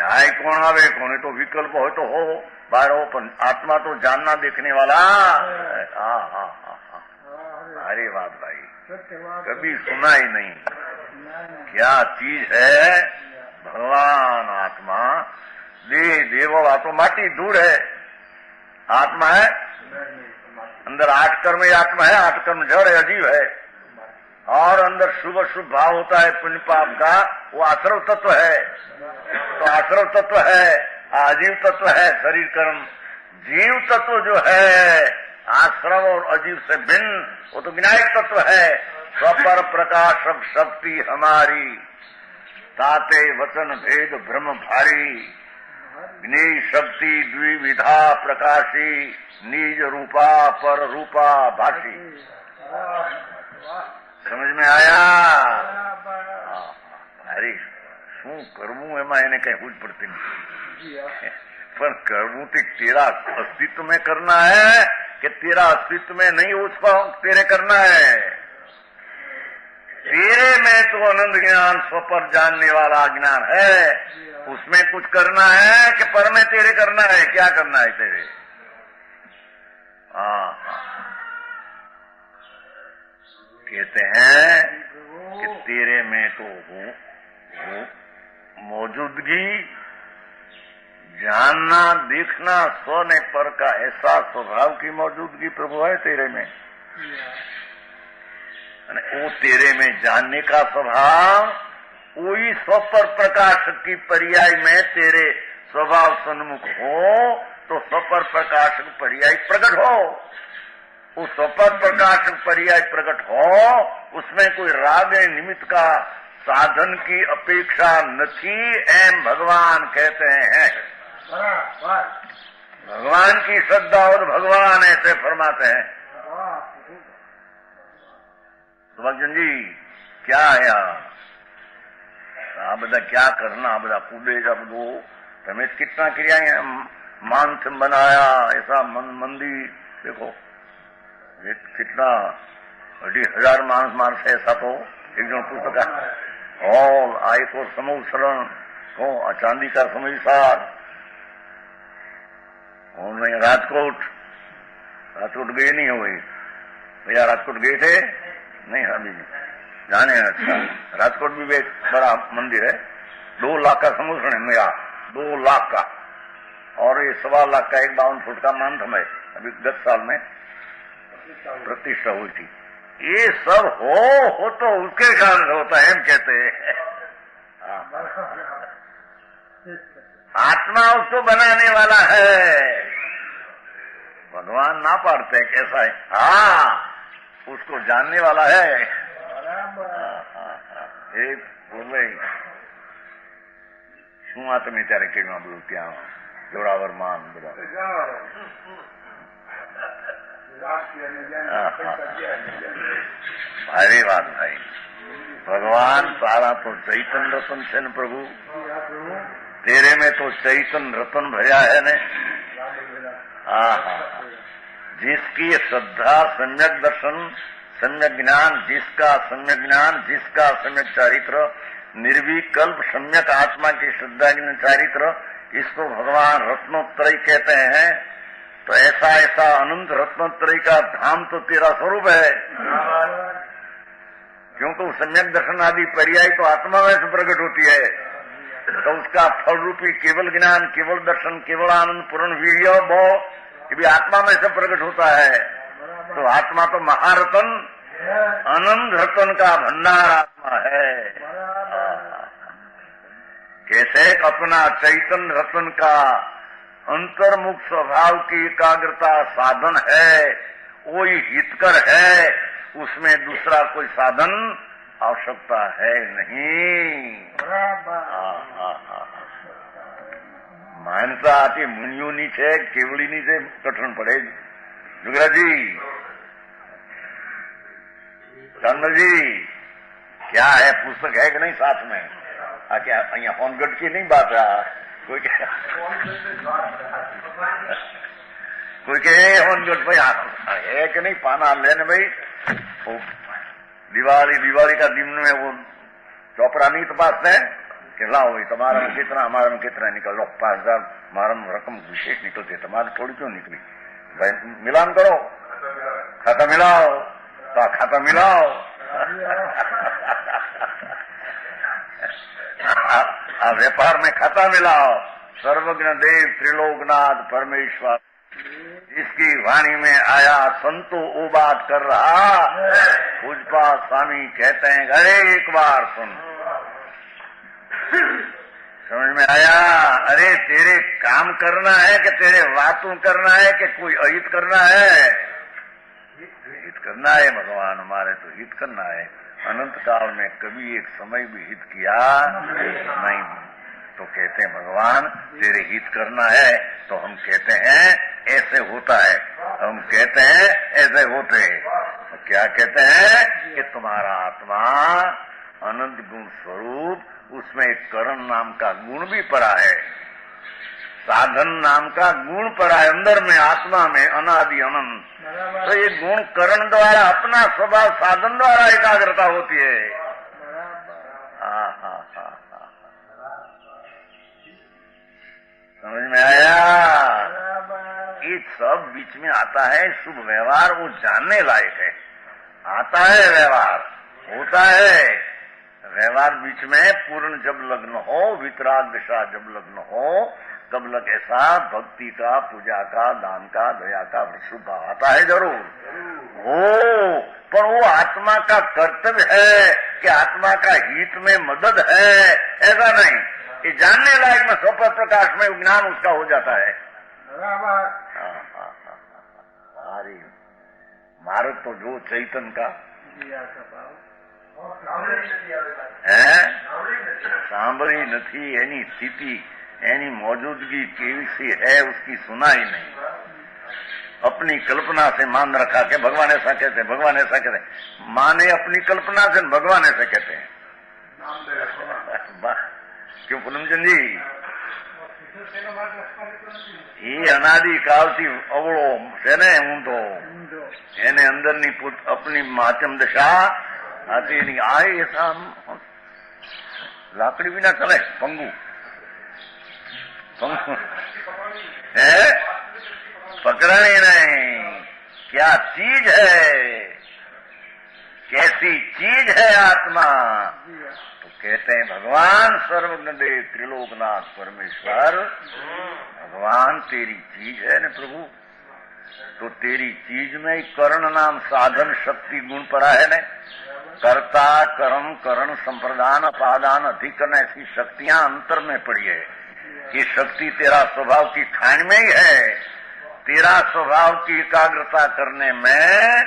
आए कौन आवे कौन, तो विकल्प हो तो हो, बाहर हो, पर आत्मा तो जानना देखने वाला। अरे बात भाई कभी सुना ही नहीं, क्या चीज है भगवान आत्मा। देव तो माटी धूल है, आत्मा है अंदर। 8 कर्म आत्मा है, 8 कर्म जड़ है, अजीब है। और अंदर शुभ शुभ भाव होता है पुण्य पाप का, वो आश्रव तत्व है। तो आश्रव तत्व है, अजीव तत्व है शरीर कर्म। जीव तत्व जो है आश्रव और अजीव से भिन्न, वो तो विनायक तत्व है। स्वपर प्रकाशक शक्ति हमारी, ताते वचन भेद भ्रम भारी। ज्ञेय शक्ति द्विविधा प्रकाशी, निज रूपा पर रूपा भाषी। समझ में आया? अरे શું કરવું એમાં એને કઈ હુજ પડતી नहीं, पर करવું तो तेरा अस्तित्व में करना है कि तेरा अस्तित्व में नहीं उसको तेरे करना है। तेरे में तो अनंत ज्ञान स्वपर जानने वाला ज्ञान है, उसमें कुछ करना है कि पर में तेरे करना है? क्या करना है तेरे? कहते हैं कि तेरे में तो हो मौजूदगी, जानना, देखना, स्व ने पर का ऐसा स्वभाव की मौजूदगी प्रभु है तेरे में। वो तेरे में जानने का स्वभाव, वही स्व पर प्रकाश की पर्याय में तेरे स्वभाव सन्मुख हो, तो स्व पर प्रकाश पर्याय प्रकट हो। उस स्व पर प्रकाश पर्याय प्रकट हो, उसमें कोई राग निमित्त का साधन की अपेक्षा नहीं, एम भगवान कहते हैं। भगवान की श्रद्धा और भगवान ऐसे फरमाते हैं। सुभगजन जी क्या है आ बदा क्या करना, आ बदा कूदे जा बधो તમે कितना क्रिया मान से बनाया ऐसा मंदिर देखो, कितना 2,500 मानस है ऐसा। तो एक जन पुस्तक हॉल आए तो समूह शरण हो, चांदी का समयसार राजकोट गए नहीं हुए भैया? राजकोट गए थे नहीं? अभी जाने। अच्छा, राजकोट भी एक बड़ा मंदिर है, 2 लाख का समूह शरण मेरा, 2 लाख का। और ये 1.25 लाख का 51 फुट का मानथम है, अभी गत साल में प्रतिष्ठा हुई थी। ये सब हो तो उसके कारण से होता है, हम कहते हैं। आत्मा उसको बनाने वाला है, भगवान ना पाड़ते कैसा है। हाँ, उसको जानने वाला है। एक बोले શું આ તમે ત્યારે કેળમાં બધું ત્યાં જોરાવરમાં બધા ભારી વાત ભાઈ। ભગવાન તારા તો ચૈતન રતન છે ને પ્રભુ, तेरे में तो चैतन रतन भया है ने। जिसकी श्रद्धा सम्यक दर्शन सम्यक ज्ञान, जिसका सम्यक ज्ञान, जिसका सम्यक चारित्र, निर्विकल्प सम्यक आत्मा की श्रद्धा ज्ञान चारित्र, इसको भगवान रत्नोत्तरई कहते हैं। तो ऐसा ऐसा अनंत रत्नोत्तरई का धाम तो तेरा स्वरूप है, क्योंकि वो सम्यक दर्शन आदि पर्याय तो आत्मा में से प्रकट होती है। तो उसका फल रूपी केवल ज्ञान, केवल दर्शन, केवल आनंद, पूर्ण वीर्य, भाव, ये भी आत्मा में से प्रकट होता है। तो आत्मा तो महारतन अनंत रतन का भंडार आत्मा है। कैसे अपना चैतन रतन का अंतर्मुख स्वभाव की एकाग्रता साधन है, वो ही हितकर है, उसमें दूसरा कोई साधन आवश्यकता है नहीं। मानता आती मुनियों છે કેવડીની છે કઠણ પડે। जुगराजी, चंद्र जी, क्या है, पुस्तक है कि नहीं साथ में? क्या अहिया होमगढ़ की नहीं बात है? कोई के होमगढ़ भाई है कि नहीं, पाना लेने भाई। दिवाली का दिन में वो चौपड़ा नहीं तपासते कि लाओ भाई तुम्हारा में कितना हमारा में कितना निकल लो, 5,000 हमारा में रकम विशेष निकलती है, तुम्हारी थोड़ी क्यों निकली भाई, मिलान करो, खाता मिलाओ, तो खाता मिलाओ। व्यापार में खाता मिलाओ। सर्वज्ञ देव त्रिलोकनाथ परमेश्वर जिसकी वाणी में आया संतो वो बात कर रहा। पूजपा स्वामी कहते हैं अरे एक बार सुन, समझ में आया? अरे तेरे काम करना है कि तेरे बातों करना है कि कोई अहित करना है? हित करना है भगवान, हमारे तो हित करना है। अनंत काल में कभी एक समय भी हित किया नहीं। तो कहते हैं भगवान तेरे हित करना है, तो हम कहते हैं ऐसे होता है, हम कहते हैं ऐसे होते हैं। तो क्या कहते हैं कि तुम्हारा आत्मा अनंत गुण स्वरूप, उसमें एक करण नाम का गुण भी पड़ा है, साधन नाम का गुण पड़ा है अंदर में, आत्मा में अनादि अनंत। तो ये गुण करण द्वारा अपना स्वभाव साधन द्वारा एकाग्रता होती है। समझ में आया? ये सब बीच में आता है शुभ व्यवहार, वो जानने लायक है। आता है व्यवहार, होता है व्यवहार बीच में पूर्ण जब लग्न हो, वितराग दिशा जब लग्न हो, तब लग ऐसा भक्ति का, पूजा का, दान का, दया का, शुभ आता है जरूर हो। पर वो आत्मा का कर्तव्य है कि आत्मा का हित में मदद है, ऐसा नहीं। ये जानने लायक में स्वपर प्रकाश में ज्ञान उसका हो जाता है। अरे मार्ग तो जो चैतन का है, सांभળી નથી, એની સ્થિતિ, એની मौजूदगी केवी सी है उसकी सुनाई नहीं। अपनी कल्पना से मान रखा के भगवान ऐसा कहते हैं, भगवान ऐसा कहते हैं। माने अपनी कल्पना से भगवान ऐसा कहते हैं। क्यों पूनमचंद जी? ये अनादि काल थी अवड़ो है ने ऊंधो, एने अंदरनी अपनी माध्यम दशा आती नहीं आए। ऐसा लाकड़ी भी ना चले, पंगू है, पकड़ने नहीं। क्या चीज है, कैसी चीज है आत्मा? तो कहते हैं भगवान सर्वज्ञ त्रिलोकनाथ परमेश्वर, भगवान तेरी चीज है न प्रभु, तो तेरी चीज में ही कर्ण नाम साधन शक्ति गुण पड़ा है न। कर्ता कर्म करण संप्रदान अपादान अधिकरण ऐसी शक्तियां अंतर में पड़ी है। ये शक्ति तेरा स्वभाव की खान में ही है। तेरा स्वभाव की एकाग्रता करने में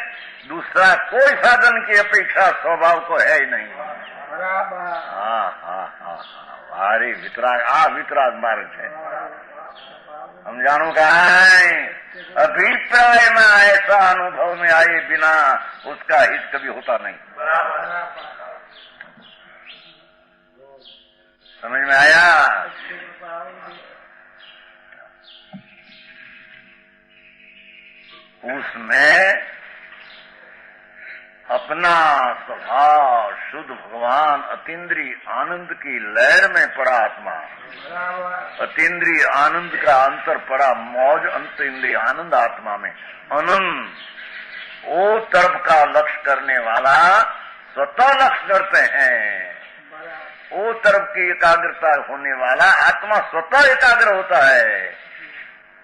दूसरा कोई साधन की अपेक्षा स्वभाव को है ही नहीं। भारी वितराग वितराग मार्ग है। हम जानो कहा है अभिप्राय में ऐसा अनुभव में आए बिना उसका हित कभी होता नहीं। समझ में आया? उसमें अपना स्वभाव शुद्ध भगवान अतीन्द्रिय आनंद की लहर में पड़ा आत्मा, अतीन्द्रिय आनंद का अंतर पड़ा मौज अंतरिंद्रिय आनंद आत्मा में आनंद। वो तरफ का लक्ष्य करने वाला स्वतः लक्ष्य करते हैं। वो तरफ की एकाग्रता होने वाला आत्मा स्वतः एकाग्र होता है।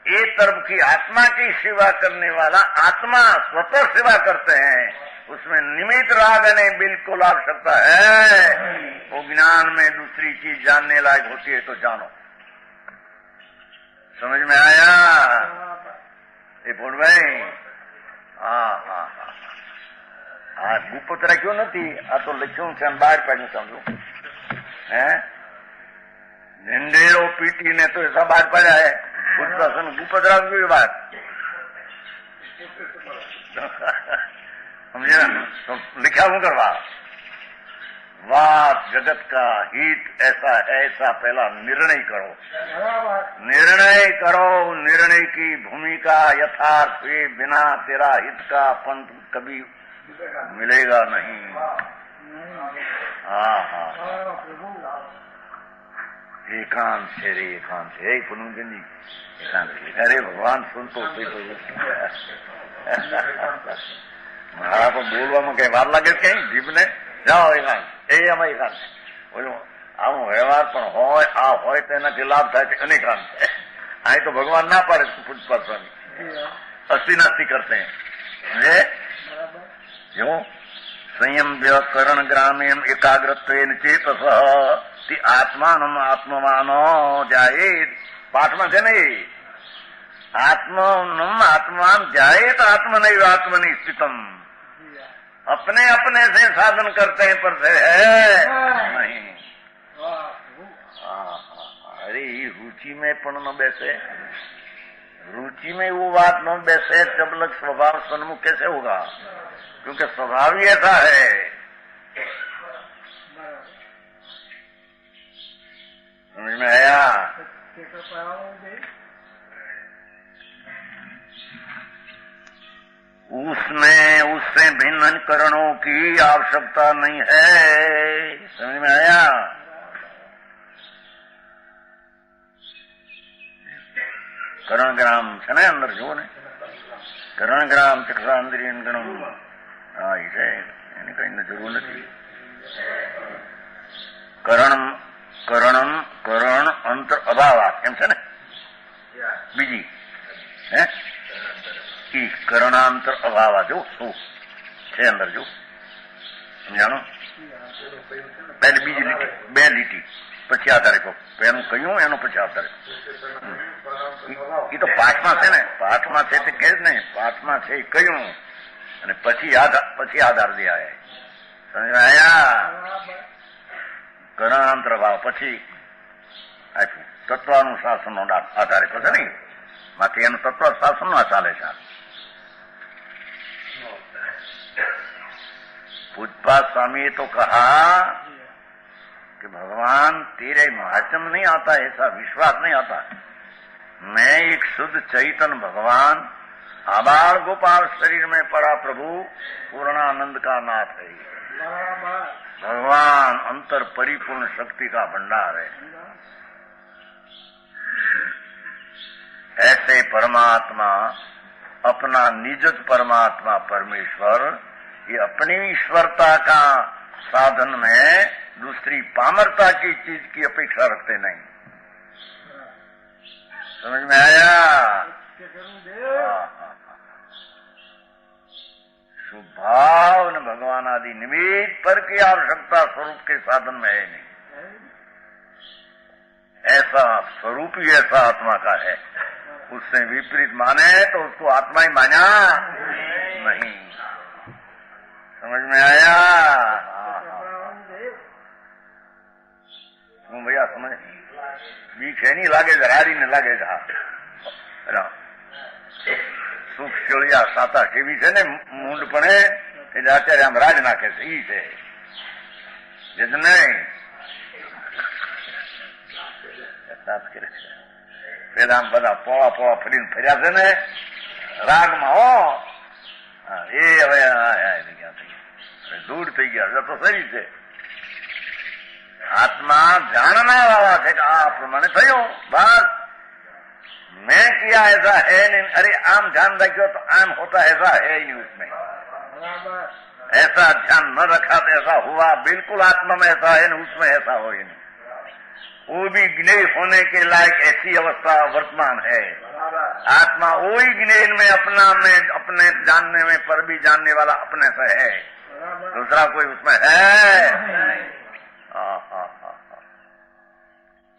एक तरफ की आत्मा की सेवा करने वाला आत्मा स्वतः सेवा करते हैं। उसमें निमित्त राग नहीं बिल्कुल आवश्यकता है। वो ज्ञान में दूसरी चीज जानने लायक होती है तो जानो। समझ में आया? ये बोल भाई हाँ गुप्त क्यों नहीं तो लिखूं से बाहर पढ़ने समझू है। झंडेरो पीटी ने तो ऐसा बाहर पड़ा है गुप्त राग की बात समझे ना। तो लिखा हूं करवा बात जगत का हित ऐसा है, ऐसा पहला निर्णय करो। निर्णय करो। निर्णय की भूमिका यथार्थ के बिना तेरा हित का पंथ कभी मिलेगा नहीं। हाँ एकांत से रे एकांत से पुनर्जन जी एकांत। अरे भगवान सुन तो મારા પણ બોલવામાં કઈ વાર લાગે કઈ જીભને જાઓ એકાંત એ આમાં એકાંત બોલું આવું વ્યવહાર પણ હોય આ હોય તેનાથી લાભ થાય છે અનેકાંત છે। અહીં તો ભગવાન ના પાડે પૂજપાલ સ્વામી અસ્તિ નાસ્તિ કરતે સમજે જો સંયમ વ્યાકરણ ગ્રામ્યમ એકાગ્રત્વેન ચેતસ તે આત્માનમ આત્મમાનો જાય પાઠમાં છે ને आत्मनम आत्मान जाए तो आत्मनैव आत्मनि स्थितम। अपने अपने से साधन करते हैं पर से है नहीं। अरे रुचि में पण न बैसे, रुचि में वो बात न बैसे जब लग स्वभाव सन्मुख कैसे होगा? क्योंकि स्वभाव ही ऐसा है। समझ में आया? उसमें उससे भिन्न करणों की आवश्यकता नहीं है। समझ में आया? करणग्राम છે ને અંદર જુઓ ને કरणग्राम ચક્ષાંદ્રિયન ગણમ હા એ છે એની કઈ જરૂર નથી। કરણ અંતર અભાવાત એમ છે ને બીજી હે કરણાંતર અભાવા જો શું છે અંદર જો સમજાણો। પહેલી બીજી લીટી બે લીટી પછી આધારે કહો એનું કહ્યું એનો પછી આધારે એ તો પાઠમાં છે ને પાઠમાં છે તે કહે જ ને પાઠમાં છે એ કહ્યું અને પછી આધાર દે આયા સમજ આયા। કરણાંતર ભાવ પછી આપ્યું તત્વાનુશાસનનો આધારે પછી નહીં બાકી એનું તત્વ શાસન ના ચાલે છે। पूजपाल स्वामी तो कहा कि भगवान तेरे महात्म नहीं आता, ऐसा विश्वास नहीं आता। मैं एक शुद्ध चैतन भगवान आबाल गोपाल शरीर में पड़ा प्रभु पूर्णानंद का नाथ है। भगवान अंतर परिपूर्ण शक्ति का भंडार है। ऐसे परमात्मा अपना निजत परमात्मा परमेश्वर ये अपनी ईश्वरता का साधन में दूसरी पामरता की चीज की अपेक्षा रखते नहीं। समझ में आया? स्वभाव न भगवान आदि निमित्त पर की आवश्यकता स्वरूप के साधन में है नहीं। ऐसा स्वरूप ही ऐसा आत्मा का है, उससे विपरीत माने तो उसको आत्मा ही माना नहीं। समझ में आया? હું ભૈયા સમજ બીક એની લાગે છે, હારી ને લાગે છે। સુખ શેળિયા સાતા કેવી છે ને મૂંડપણે એટલે અત્યારે આમ રાજ નાખે છે ઈ છે જ નહીં। પેલા આમ બધા પોળા પોળા ફરીને ફર્યા છે ને રાગમાં હો, એ હવે દૂર થઈ ગયા તો સરી છે। आत्मा जानना वाला थे कि आप प्रमाण थयो बस मैं किया ऐसा है नहीं। अरे आम ध्यान रखियो तो आम होता ऐसा है ही नहीं उसमें। ऐसा ध्यान न रखा तो ऐसा हुआ, बिल्कुल आत्मा में ऐसा है नहीं, उसमें ऐसा हो ही नहीं। वो भी ज्ञेय होने के लायक ऐसी अवस्था वर्तमान है। आत्मा वही ज्ञेय में अपना में अपने जानने में पर भी जानने वाला अपने से है, दूसरा कोई उसमें है।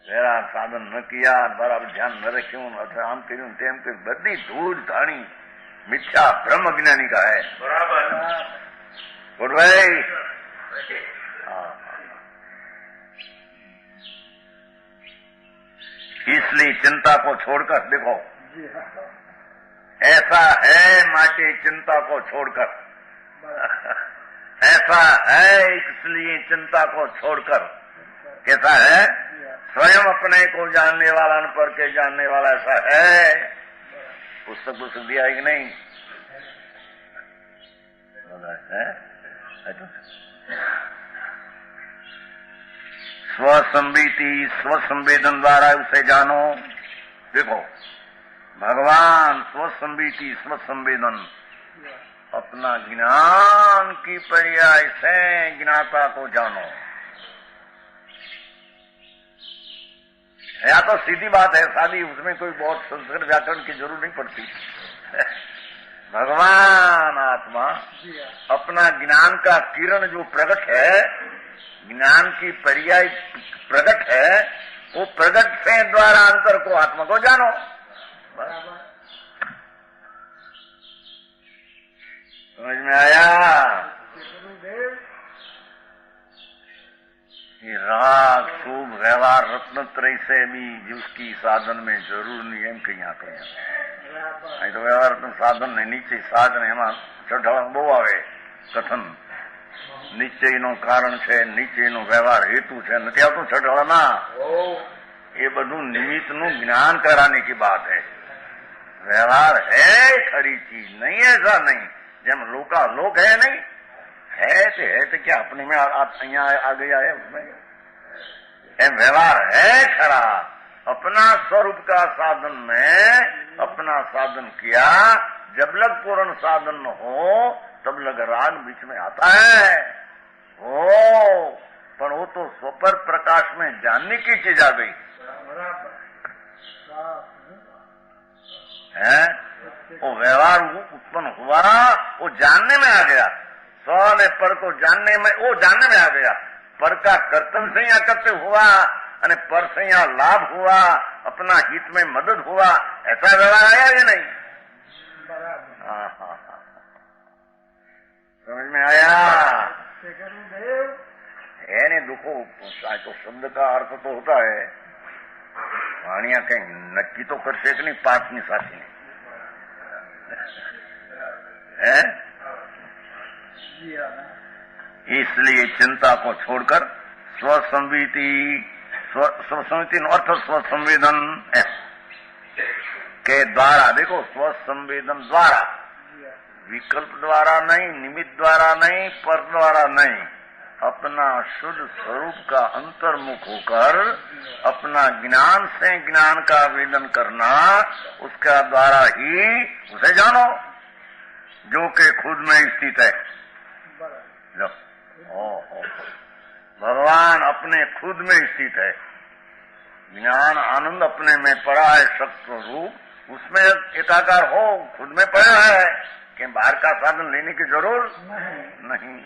मेरा साधन न किया, बराबर ध्यान न रख्યું, આમ કર્યું તેમ કર્યું, બધી ધૂળ ધાણી મિથ્યા બ્રહ્મ જ્ઞાની का है। गुड भाई। इसलिए चिंता को छोड़कर देखो, ऐसा है माटे चिंता को छोड़कर, ऐसा है इसलिए चिंता को छोड़कर। कैसा है? स्वयं अपने को जानने वाला न पर के जानने वाला ऐसा है। पुस्तक पुस्तक दिया है कि नहीं? है? स्वसंवेदी स्वसंवेदन द्वारा उसे जानो। देखो भगवान स्वसंवेदी स्वसंवेदन अपना ज्ञान की पर्याय से ज्ञाता को जानो। या तो सीधी बात है सादी, उसमें कोई बहुत संस्कृत व्याकरण की जरूरत नहीं पड़ती। भगवान आत्मा अपना ज्ञान का किरण जो प्रकट है, ज्ञान की पर्याय प्रकट है, वो प्रकट से द्वारा अंतर को आत्मा को जानो। समझ में आया? ये राग शुभ व्यवहार रत्नत्रय से भी जिसकी साधन में जरूर नहीं एम कहीं आते हैं। तो व्यवहार रत्न साधन ने नीचे साधन एમાં ચઢાણ બહુ આવે કથન। નીચેનો કારણ છે, નીચેનો વ્યવહાર હેતુ છે, નથી આવતું ચઢાણમાં। ये બધું નિમિત્તનું જ્ઞાન कराने की बात है। व्यवहार है खरी चीज, नहीं ऐसा नहीं જેમ लोका लोक है नहीं है तो क्या अपने में आ गया है उसमें। व्यवहार है खरा, अपना स्वरूप का साधन में अपना साधन किया, जब लग पूर्ण साधन न हो तब लग राग बीच में आता है। पर वो तो स्वपर प्रकाश में जानने की चीज आ गई है। वो व्यवहार उत्पन्न हुआ, वो जानने में आ गया। स्व ने पर को जानने में, वो जानने में आ गया। पर का कर्तव्य से यहाँ करते हुआ और पर से यहाँ लाभ हुआ, अपना हित में मदद हुआ, ऐसा व्यवहार आया या नहीं? समझ में आया? है नहीं दुखो तो शब्द का अर्थ तो होता है वाणिया कहीं नक्की तो कर से नहीं, पांच नहीं साथी है। इसलिए चिंता को छोड़कर स्वसंवेदी स्वसंवेदी अर्थ स्वसंवेदन के द्वारा, देखो स्वसंवेदन द्वारा, विकल्प द्वारा नहीं, निमित्त द्वारा नहीं, पर द्वारा नहीं, अपना शुद्ध स्वरूप का अंतर्मुख होकर अपना ज्ञान से ज्ञान का वेदन करना, उसका द्वारा ही उसे जानो जो कि खुद में स्थित है। लो ओहो, भगवान अपने खुद में स्थित है। ज्ञान आनंद अपने में पड़ा है, सत्व रूप उसमें एकाकार हो, खुद में पड़ा है कि बाहर का साधन लेने की जरूर नहीं।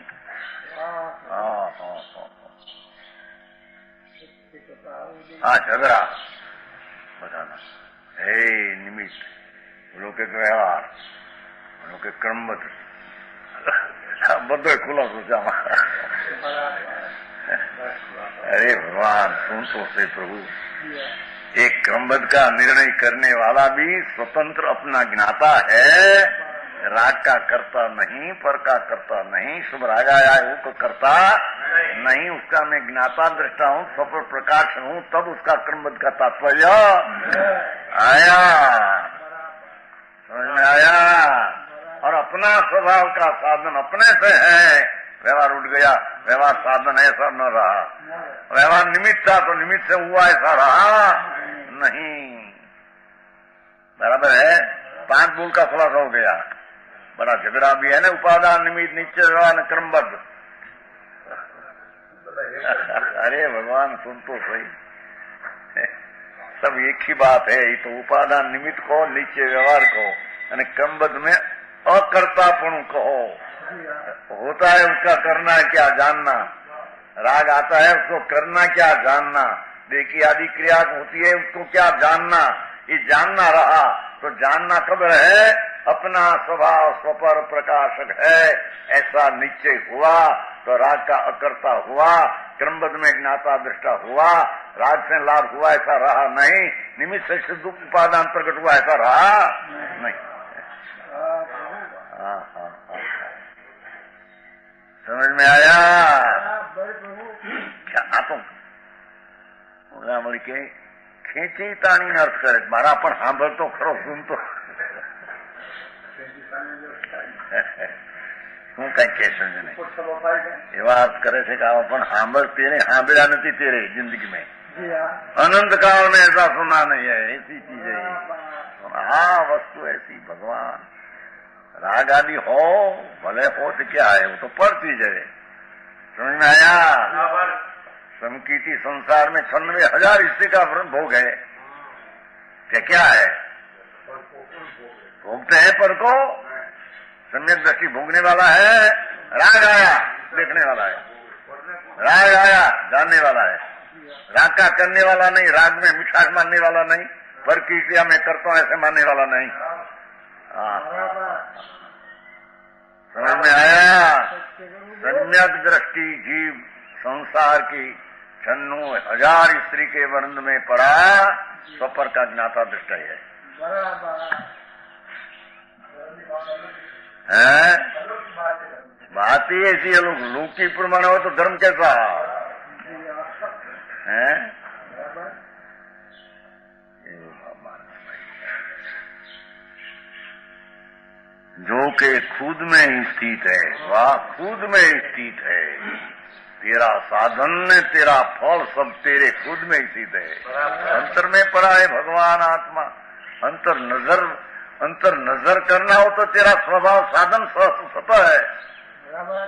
हाँ, झगड़ा बताना हे निमित्त लौकिक व्यवहार, लौकिक क्रमबद्ध બધો ખુલ્લો સોચામાં। अरे भगवान सुन तो से प्रभु, एक क्रमबद्ध का निर्णय करने वाला भी स्वतंत्र अपना ज्ञाता है, राग का करता नहीं, पर का करता नहीं, शुभ राग आया है वो करता नहीं, उसका मैं ज्ञाता दृष्टा हूँ, स्वपर प्रकाश हूँ, तब उसका क्रमबद्ध का तात्पर्य आया, समझ में आया। और अपना स्वभाव का साधन अपने से है, व्यवहार उठ गया, व्यवहार साधन ऐसा न रहा, व्यवहार निमित्त था तो निमित्त से हुआ ऐसा रहा नहीं। बराबर है, 5 बोल का खुलासा हो गया। बड़ा झगड़ा भी है ना, उपादान निमित्त निश्चय व्यवहार क्रमबद्ध। अरे भगवान सुन तो सही, सब एक ही बात है। ये तो उपादान निमित्त को, निश्चय व्यवहार को, यानी क्रमबद्ध में अकर्तापण कहो। होता है उसका करना क्या जानना, राग आता है उसको करना क्या जानना, देखी आदि क्रिया होती है उसको क्या जानना, ये जानना रहा तो जानना कब है, अपना स्वभाव स्वपर प्रकाशक है ऐसा निश्चय हुआ तो राग का अकर्ता हुआ, क्रमबद्ध में ज्ञाता दृष्टा हुआ, राग से लाभ हुआ ऐसा रहा नहीं, निमित्त से शुद्ध उपादान प्रकट हुआ ऐसा रहा नहीं। समझ में आया क्या? तो કે ખેંચી તાણીને અર્થ કરે, મારા પણ સાંભળતો ખરો, સુનતો શું કઈ કહેશે નહીં, એવા અર્થ કરે છે કે આવા પણ તેને સાંભળ્યા નથી તેરે जिंदगी में, अनंत काल में ऐसा सुना नहीं है, ऐसी चीज है। हाँ, वस्तु ऐसी भगवान, राग आदि हो भले हो तो क्या है, वो तो पर चीज है। समझ में आया? समकीर्ति संसार में 96,000 स्त्री का भोग है, क्या है? भोगते हैं पर को, सम्यक दृष्टि भोगने वाला है, राग आया देखने वाला है, राग आया जानने वाला है, राग का करने वाला नहीं, राग में मिठास मानने वाला नहीं, पर की क्रिया में करता हूं ऐसे मानने वाला नहीं। समझ में आया? सम्यक दृष्टि जीव संसार की 96,000 स्त्री के वर्ण में पड़ा, स्वपर का ज्ञाता दृष्टि है। बात ही ऐसी है, लोग की प्रमाण हो तो धर्म कैसा है? जो के खुद में ही स्थित है, वह खुद में स्थित है, तेरा साधन तेरा फल सब तेरे खुद में स्थित है। अंतर में पड़ा है भगवान आत्मा, अंतर नजर करना हो तो तेरा स्वभाव साधन स्वतः है,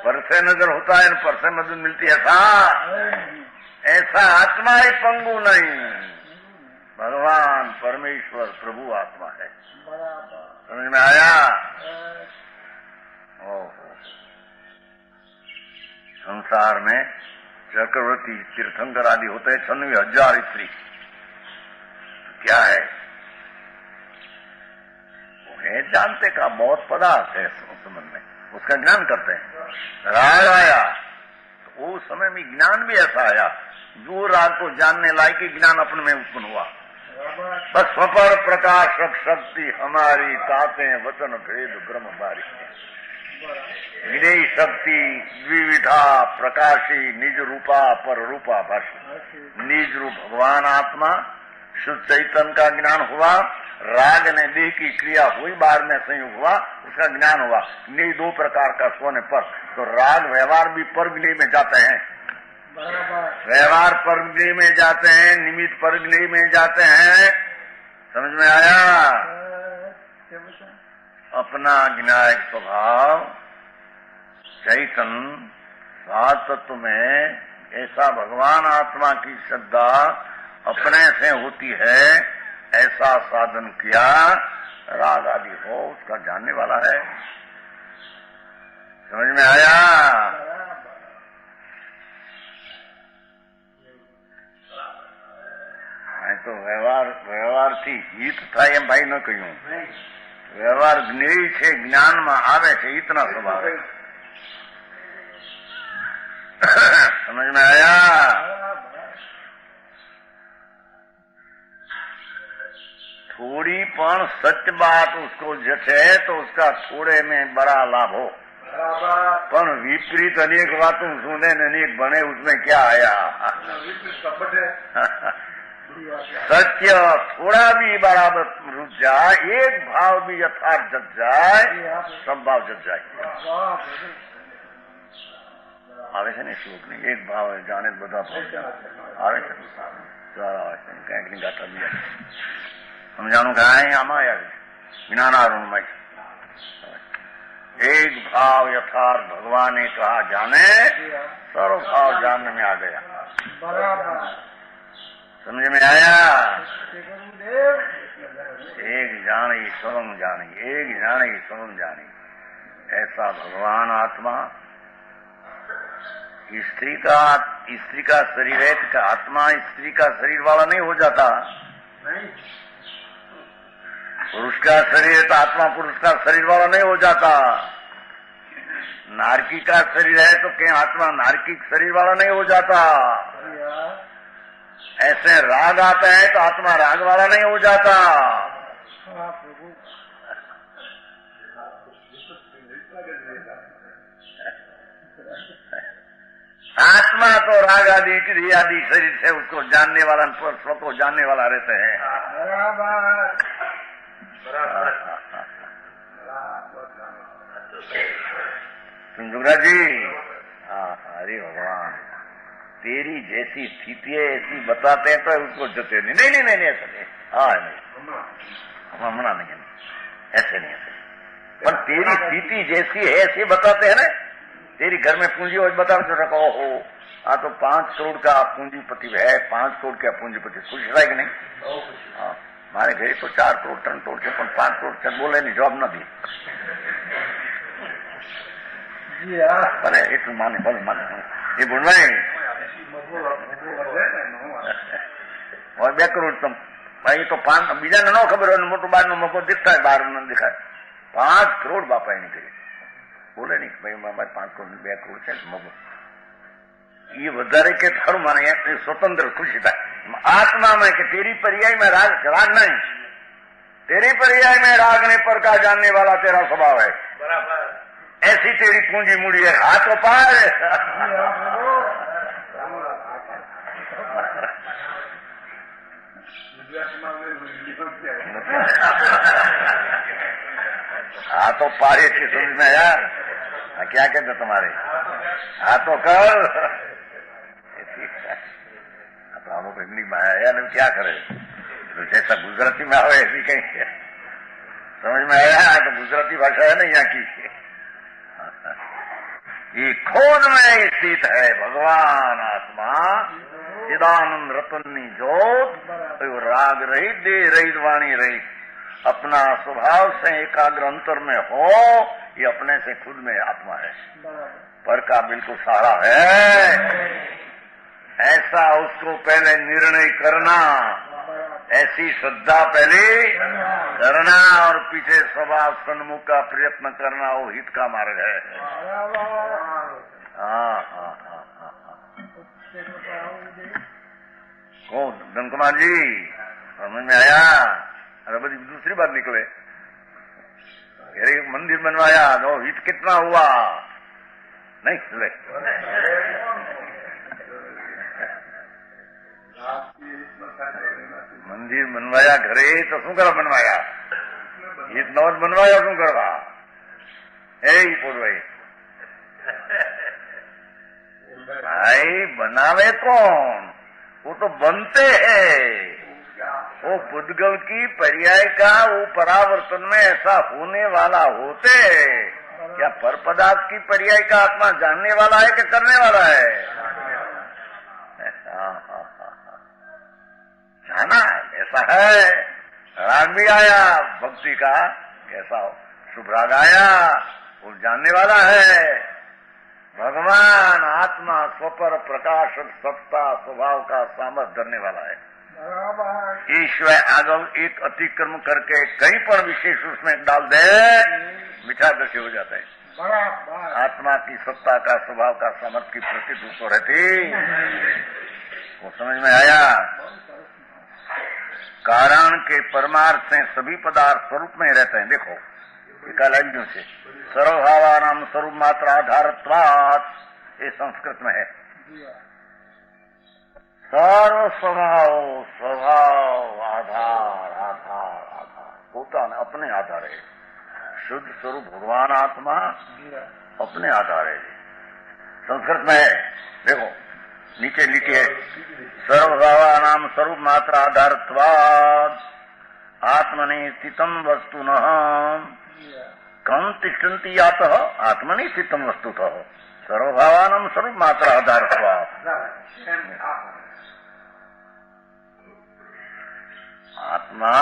पर से नजर होता है, पर से मदद मिलती है, ऐसा आत्मा ही पंगु नहीं, भगवान परमेश्वर प्रभु आत्मा है। समझ में आया? संसार में चक्रवर्ती तीर्थंकर आदि होते हैं 96,000 स्त्री, क्या है वो है जानते का बहुत पदार्थ है संबंध में, उसका ज्ञान करते हैं। राग आया तो उस समय में ज्ञान भी ऐसा आया जो राग को जानने लायक ज्ञान अपने में उत्पन्न हुआ। बस स्वपर प्रकाशक शक्ति हमारी ताते वचन भेद ब्रह्म बारी, विनयी शक्ति द्विविधा प्रकाशी निज रूपा पर रूपा भाषी, निज रूप भगवान आत्मा शुद्ध चैतन्य का ज्ञान हुआ, राग ने देह की क्रिया हुई, बाहर में संयोग हुआ, उसका ज्ञान हुआ। निज 2 प्रकार का सोने पर, तो राग व्यवहार भी परगृह में जाते हैं, व्यवहार परगृह में जाते हैं, निमित्त परगृह में जाते हैं। समझ में आया? अपना ज्ञायक स्वभाव चैतन्य सात तत्व में ऐसा भगवान आत्मा की श्रद्धा अपने से होती है, ऐसा साधन किया, राग आदि हो उसका जानने वाला है। समझ में आया? मैं तो व्यवहार થી હિત થાય એમ ભાઈ ન કહ્યું, વ્યવહાર જ્ઞેય છે, જ્ઞાનમાં આવે છે, હિતના સ્વભાવ। समझ में आया? थोड़ी पण सच बात उसको जचे तो उसका थोड़े में बड़ा लाभ हो, पण विपरीत अनेक बातों सुने अनेक बने, उसमें क्या आया? सत्य थोड़ा भी बराबर रुक जाए, एक भाव भी यथार्थ जग जाए, सब भाव जग जाए। આવે છે ને શ્લોક ને, એક ભાવ જાણે બધા આવે છે, સારા આવે છે, કંઈક ની ગાતા બી સમજાણું કાંઈ આમાં આવે જ્ઞાનાरूण में एक भाव यथार्थ भगवान ने कहा जाने, सर्व भाव जानने में आ गया। समझ में आया? एक जानी स्वयं जानी, एक जानी स्वयं जानी, ऐसा भगवान आत्मा। स्त्री का शरीर है तो आत्मा स्त्री का शरीर वाला नहीं हो जाता। पुरुष का शरीर है तो आत्मा पुरुष का शरीर वाला नहीं हो जाता। नारकी का शरीर है तो क्या आत्मा नारकी शरीर वाला नहीं हो जाता। ऐसे राग आता है तो आत्मा राग वाला नहीं हो जाता। आत्मा तो राग आदि क्रियादि शरीर से उसको जानने वाला, स्व को जानने वाला रहते हैं। सुंदरा जी, हरे भगवान, तेरी जैसी स्थिति है ऐसी बताते हैं तो उसको जते नहीं, नहीं नहीं नहीं ऐसा नहीं, हाँ नहीं मना नहीं, ऐसे नहीं ऐसे, पर तेरी स्थिति जैसी है ऐसी बताते हैं ना। तेरी घर में पूंजी हो बता तो रखो, हो हाँ तो 5 करोड़ का पूंजीपति है, 5 करोड़ का पूंजीपति, खुश रहा कि नहीं? हाँ, हमारे घर तो 4 करोड़ टन तोड़ के 5 करोड़ टन बोले नहीं, जॉब न दी एक माने बल माने ये बोल रहे और 2 करोड़ तुम भाई तो 5 बीजा ने न खबर हो, मोटो बार नो मौको दिखता है, बाहर न दिखाए। 5 करोड़ बापा नहीं करे, बोले नहीं भाई मारे 5 करोड़ 2 करोड़ છે મગો ये વધારે કે થારું માને स्वतंत्र खुशी था आत्मा में कि तेरी पर्याय में राग नहीं, तेरी पर्याय में राग ने पर का जानने वाला तेरा स्वभाव है। ऐसी तेरी पूंजी मुड़ी है, हाथ तो पार हाथों पारे थी, समझ में आया? क्या कहते तुम्हारे हाथों कर हम इतनी माया नहीं, क्या करे तो जैसा गुजराती में आवे ऐसी कहीं समझ में आया? तो गुजराती भाषा है ना यहाँ की। ये खोज में स्थित है भगवान आत्मा, चिदानंद रतनी ज्योत, राग रहित, दे रहित, वाणी रहित, अपना स्वभाव से एकाग्र अंतर में हो, ये अपने से खुद में आत्मा है, पर का बिल्कुल सहारा है। ऐसा उसको पहले निर्णय करना, ऐसी श्रद्धा पहले करना और पीछे स्वभाव सन्मुख का प्रयत्न करना, वो हित का मार्ग है। हाँ हाँ हाँ हाँ कौन धन कुमार जी, समझ में आया? अरे बड़ी दूसरी बात निकले, अरे मंदिर बनवाया तो हित कितना हुआ? नहीं ले मंदिर बनवाया घरे तो शू करा बनवाया, हित नवत बनवाया शू करवा? भाई भाई बनावे कौन? वो तो बनते हैं, वो पुद्गल की पर्याय का वो परावर्तन में ऐसा होने वाला होते, क्या पर पदार्थ की पर्याय का आत्मा जानने वाला है कि करने वाला है? जाना ऐसा है। राग भी आया भक्ति का, कैसा हो शुभ राग आया, वो जानने वाला है। भगवान आत्मा स्वपर प्रकाशक सत्ता स्वभाव का सामर्थ्य धरने वाला है। ईश्वर आगम एक अतिक्रम करके कहीं पर विशेष उसमें डाल दे, मिठा दशे हो जाता है। आत्मा की सत्ता का स्वभाव का सामर्थ्य की प्रतीत उसको रहती, वो समझ में आया। कारण के परमार्थ से सभी पदार्थ स्वरूप में रहते हैं। देखो एकालयों से सर्वभावानाम स्वरूप मात्र आधारत्वात्, ये संस्कृत में है। सर्व स्वभाव स्वभाव आधार आधार आधार होता न अपने आधार है। शुद्ध स्वरूप भगवान आत्मा अपने आधार है। संस्कृत में है, देखो नीचे लिखे है सर्वभावानाम स्वरूप मात्र आधारत्वात् आत्मनि स्थितम वस्तुनः कम तिष्ठन्ति यातः आत्मनि स्थितम वस्तुतः सर्वभावानाम स्वरूप मात्र आधारत्वात्। आत्मा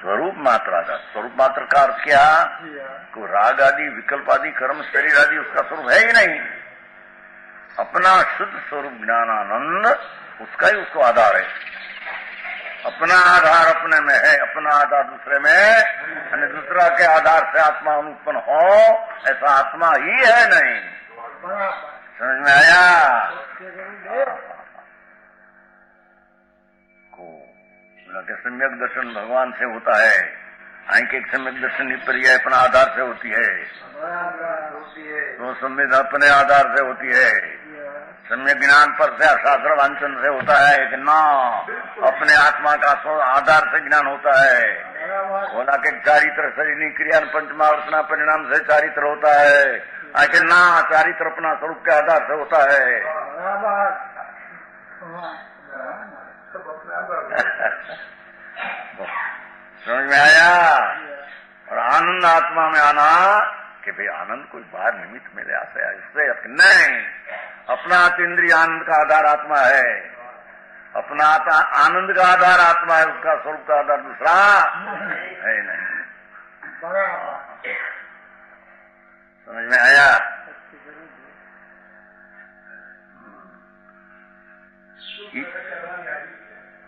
स्वरूप मात्र आधार। स्वरूप मात्र का अर्थ क्या? को राग आदि विकल्प आदि कर्म शरीर आदि उसका स्वरूप है ही नहीं। अपना शुद्ध स्वरूप ज्ञानानंद उसका ही उसको आधार है। अपना आधार अपने में है, अपना आधार दूसरे में, यानी दूसरा के आधार से आत्मा उत्पन्न हो, ऐसा आत्मा ही है नहीं। समझ में आया? के सम्यक दर्शन भगवान से होता है। आंख एक सम्यक दर्शन पर्याय अपना आधार से होती है, तो सम्यक अपने आधार से होती है। सम्यक ज्ञान पर से शास्त्र वांचन से होता है कि ना अपने आत्मा का आधार से ज्ञान होता है। बोला के चारित्र शरीर क्रिया पंचमावर्तना परिणाम से चारित्र होता है, आखिर ना चारित्र अपना स्वरूप के आधार से होता है। समझ में आया? और आनंद आत्मा में आना कि भाई आनंद कोई बाहर निमित्त मिले आशा इससे नहीं, अपना इंद्रिय आनंद का आधार आत्मा है। अपना आनंद का आधार आत्मा है, उसका स्वरूप का आधार दूसरा है नहीं। समझ में आया?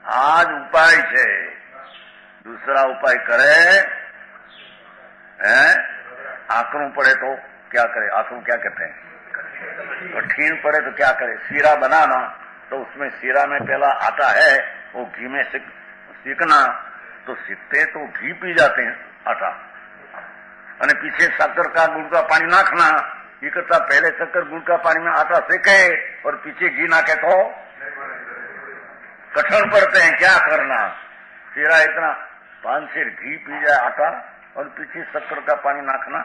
आज उपाय है, दूसरा उपाय करे हैं? आंकड़ों पड़े तो क्या करे? आंकड़ों क्या कहते हैं? कठिन पड़े तो क्या करे? सीरा बनाना, तो उसमें सीरा में पहला आटा है, वो घी में सीखना, तो सीखते तो घी पी जाते हैं आटा, और पीछे शक्कर का गुड़ का पानी नाखना। ये करता पहले शक्कर गुड़ का पानी में आटा सेके और पीछे घी नाखे तो कठिन पड़ते हैं। क्या करना? सीरा इतना 5 सेर घी पी जाए आटा और पीछे शक्कर का पानी नाखना।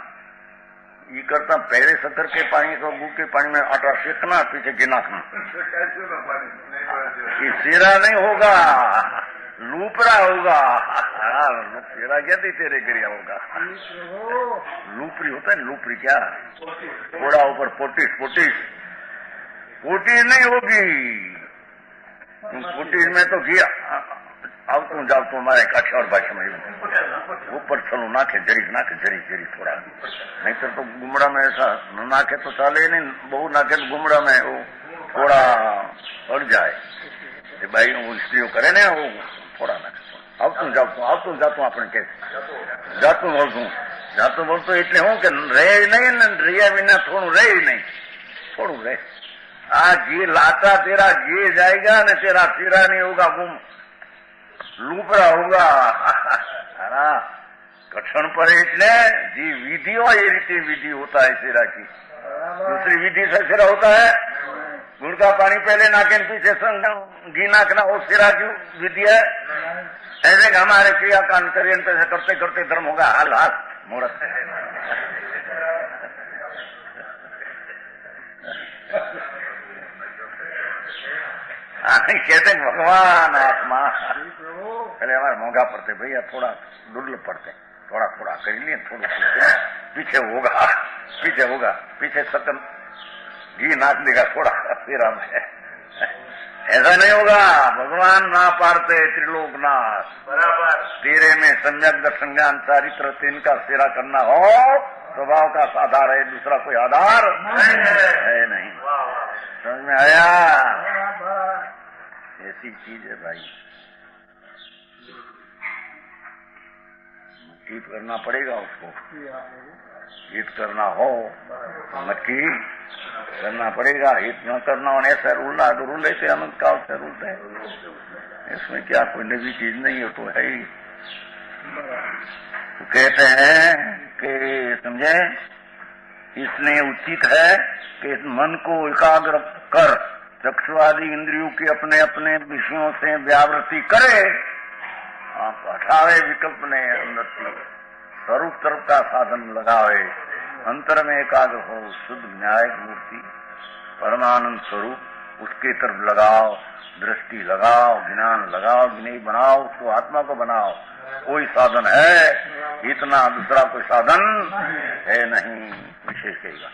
ये करता पहले शक्कर के पानी को गुड़ के पानी में आटा सेकना, पीछे घी नाखना। ये सीरा नहीं होगा, लूपरा होगा। सीरा क्या थी तेरे गिरिया होगा, लूपरी होता है। लूपरी क्या? थोड़ा ऊपर पोटिस नहीं होगी। पोटिस में तो घी अब तुम जाओ, तुम्हारे काठियावाड़ भाषा में ऊपर चलो नाखे जरी थोड़ा, नहीं तो गुमड़ा में ऐसा नाखे तो चाले नहीं, बहु नाखे तो गुमड़ा में वो थोड़ा बढ़ जाए। भाई वो स्त्रियों करे ना वो थोड़ा नाखे। अब तुम जातो अपने कैसे जातो बोल तो इतने हो कि रहे नहीं रिया बिना थोड़ू रहे ही नहीं, थोड़ू रहे। आज ये लाता तेरा ये जाएगा न तेरा सिरा नहीं होगा, गुम लूपरा होगा। कठिन पर એટલે जी विधि हो ये रीति विधि होता है सिरा की। दूसरी विधि से सिरा होता है, गुड़ का पानी पहले नाके पीछे घी नाकना, वो सिरा की विधि है। ऐसे हमारे क्रियाकांड करते करते धर्म होगा हाल मुहूर्त। कहते हैं भगवान आत्मा प्रभु पहले हमारे महंगा पड़ते भैया, थोड़ा दुर्लभ पड़ते, थोड़ा थोड़ा कर लिए, थोड़ा पीछे होगा पीछे सकन घी नाच देगा थोड़ा तेरा में, ऐसा नहीं होगा। भगवान ना पारते त्रिलोकनाथ बराबर तेरे में सम्यक दर्शन ज्ञान चारित्र तिनका सेरा करना हो, स्वभाव का आधार है, दूसरा कोई आधार है नहीं। समझ में आया? ऐसी चीज है भाई, गीत करना पड़ेगा उसको, गीत करना हो नक्की करना पड़ेगा, हित न करना होने ऐसा रूलना तो रूल लेते अनंत काल से रूलते हैं, इसमें क्या कोई नई चीज नहीं है, तो है ही। तो कहते हैं कि समझे, इसलिए उचित है कि इस मन को एकाग्र कर चक्षुआदि इंद्रियों की अपने अपने विषयों से व्यावृत्ति करे, आप हटावे विकल्प ने उन्नति, स्वरूप तरफ का साधन लगावे, अंतर में एकाग्र हो, शुद्ध न्याय मूर्ति परमानंद स्वरूप उसके तरफ लगाओ, दृष्टि लगाओ, ज्ञान लगाओ, विनय बनाओ, उसको आत्मा को बनाओ, कोई साधन है, इतना दूसरा कोई साधन है नहीं, विशेष कहेगा।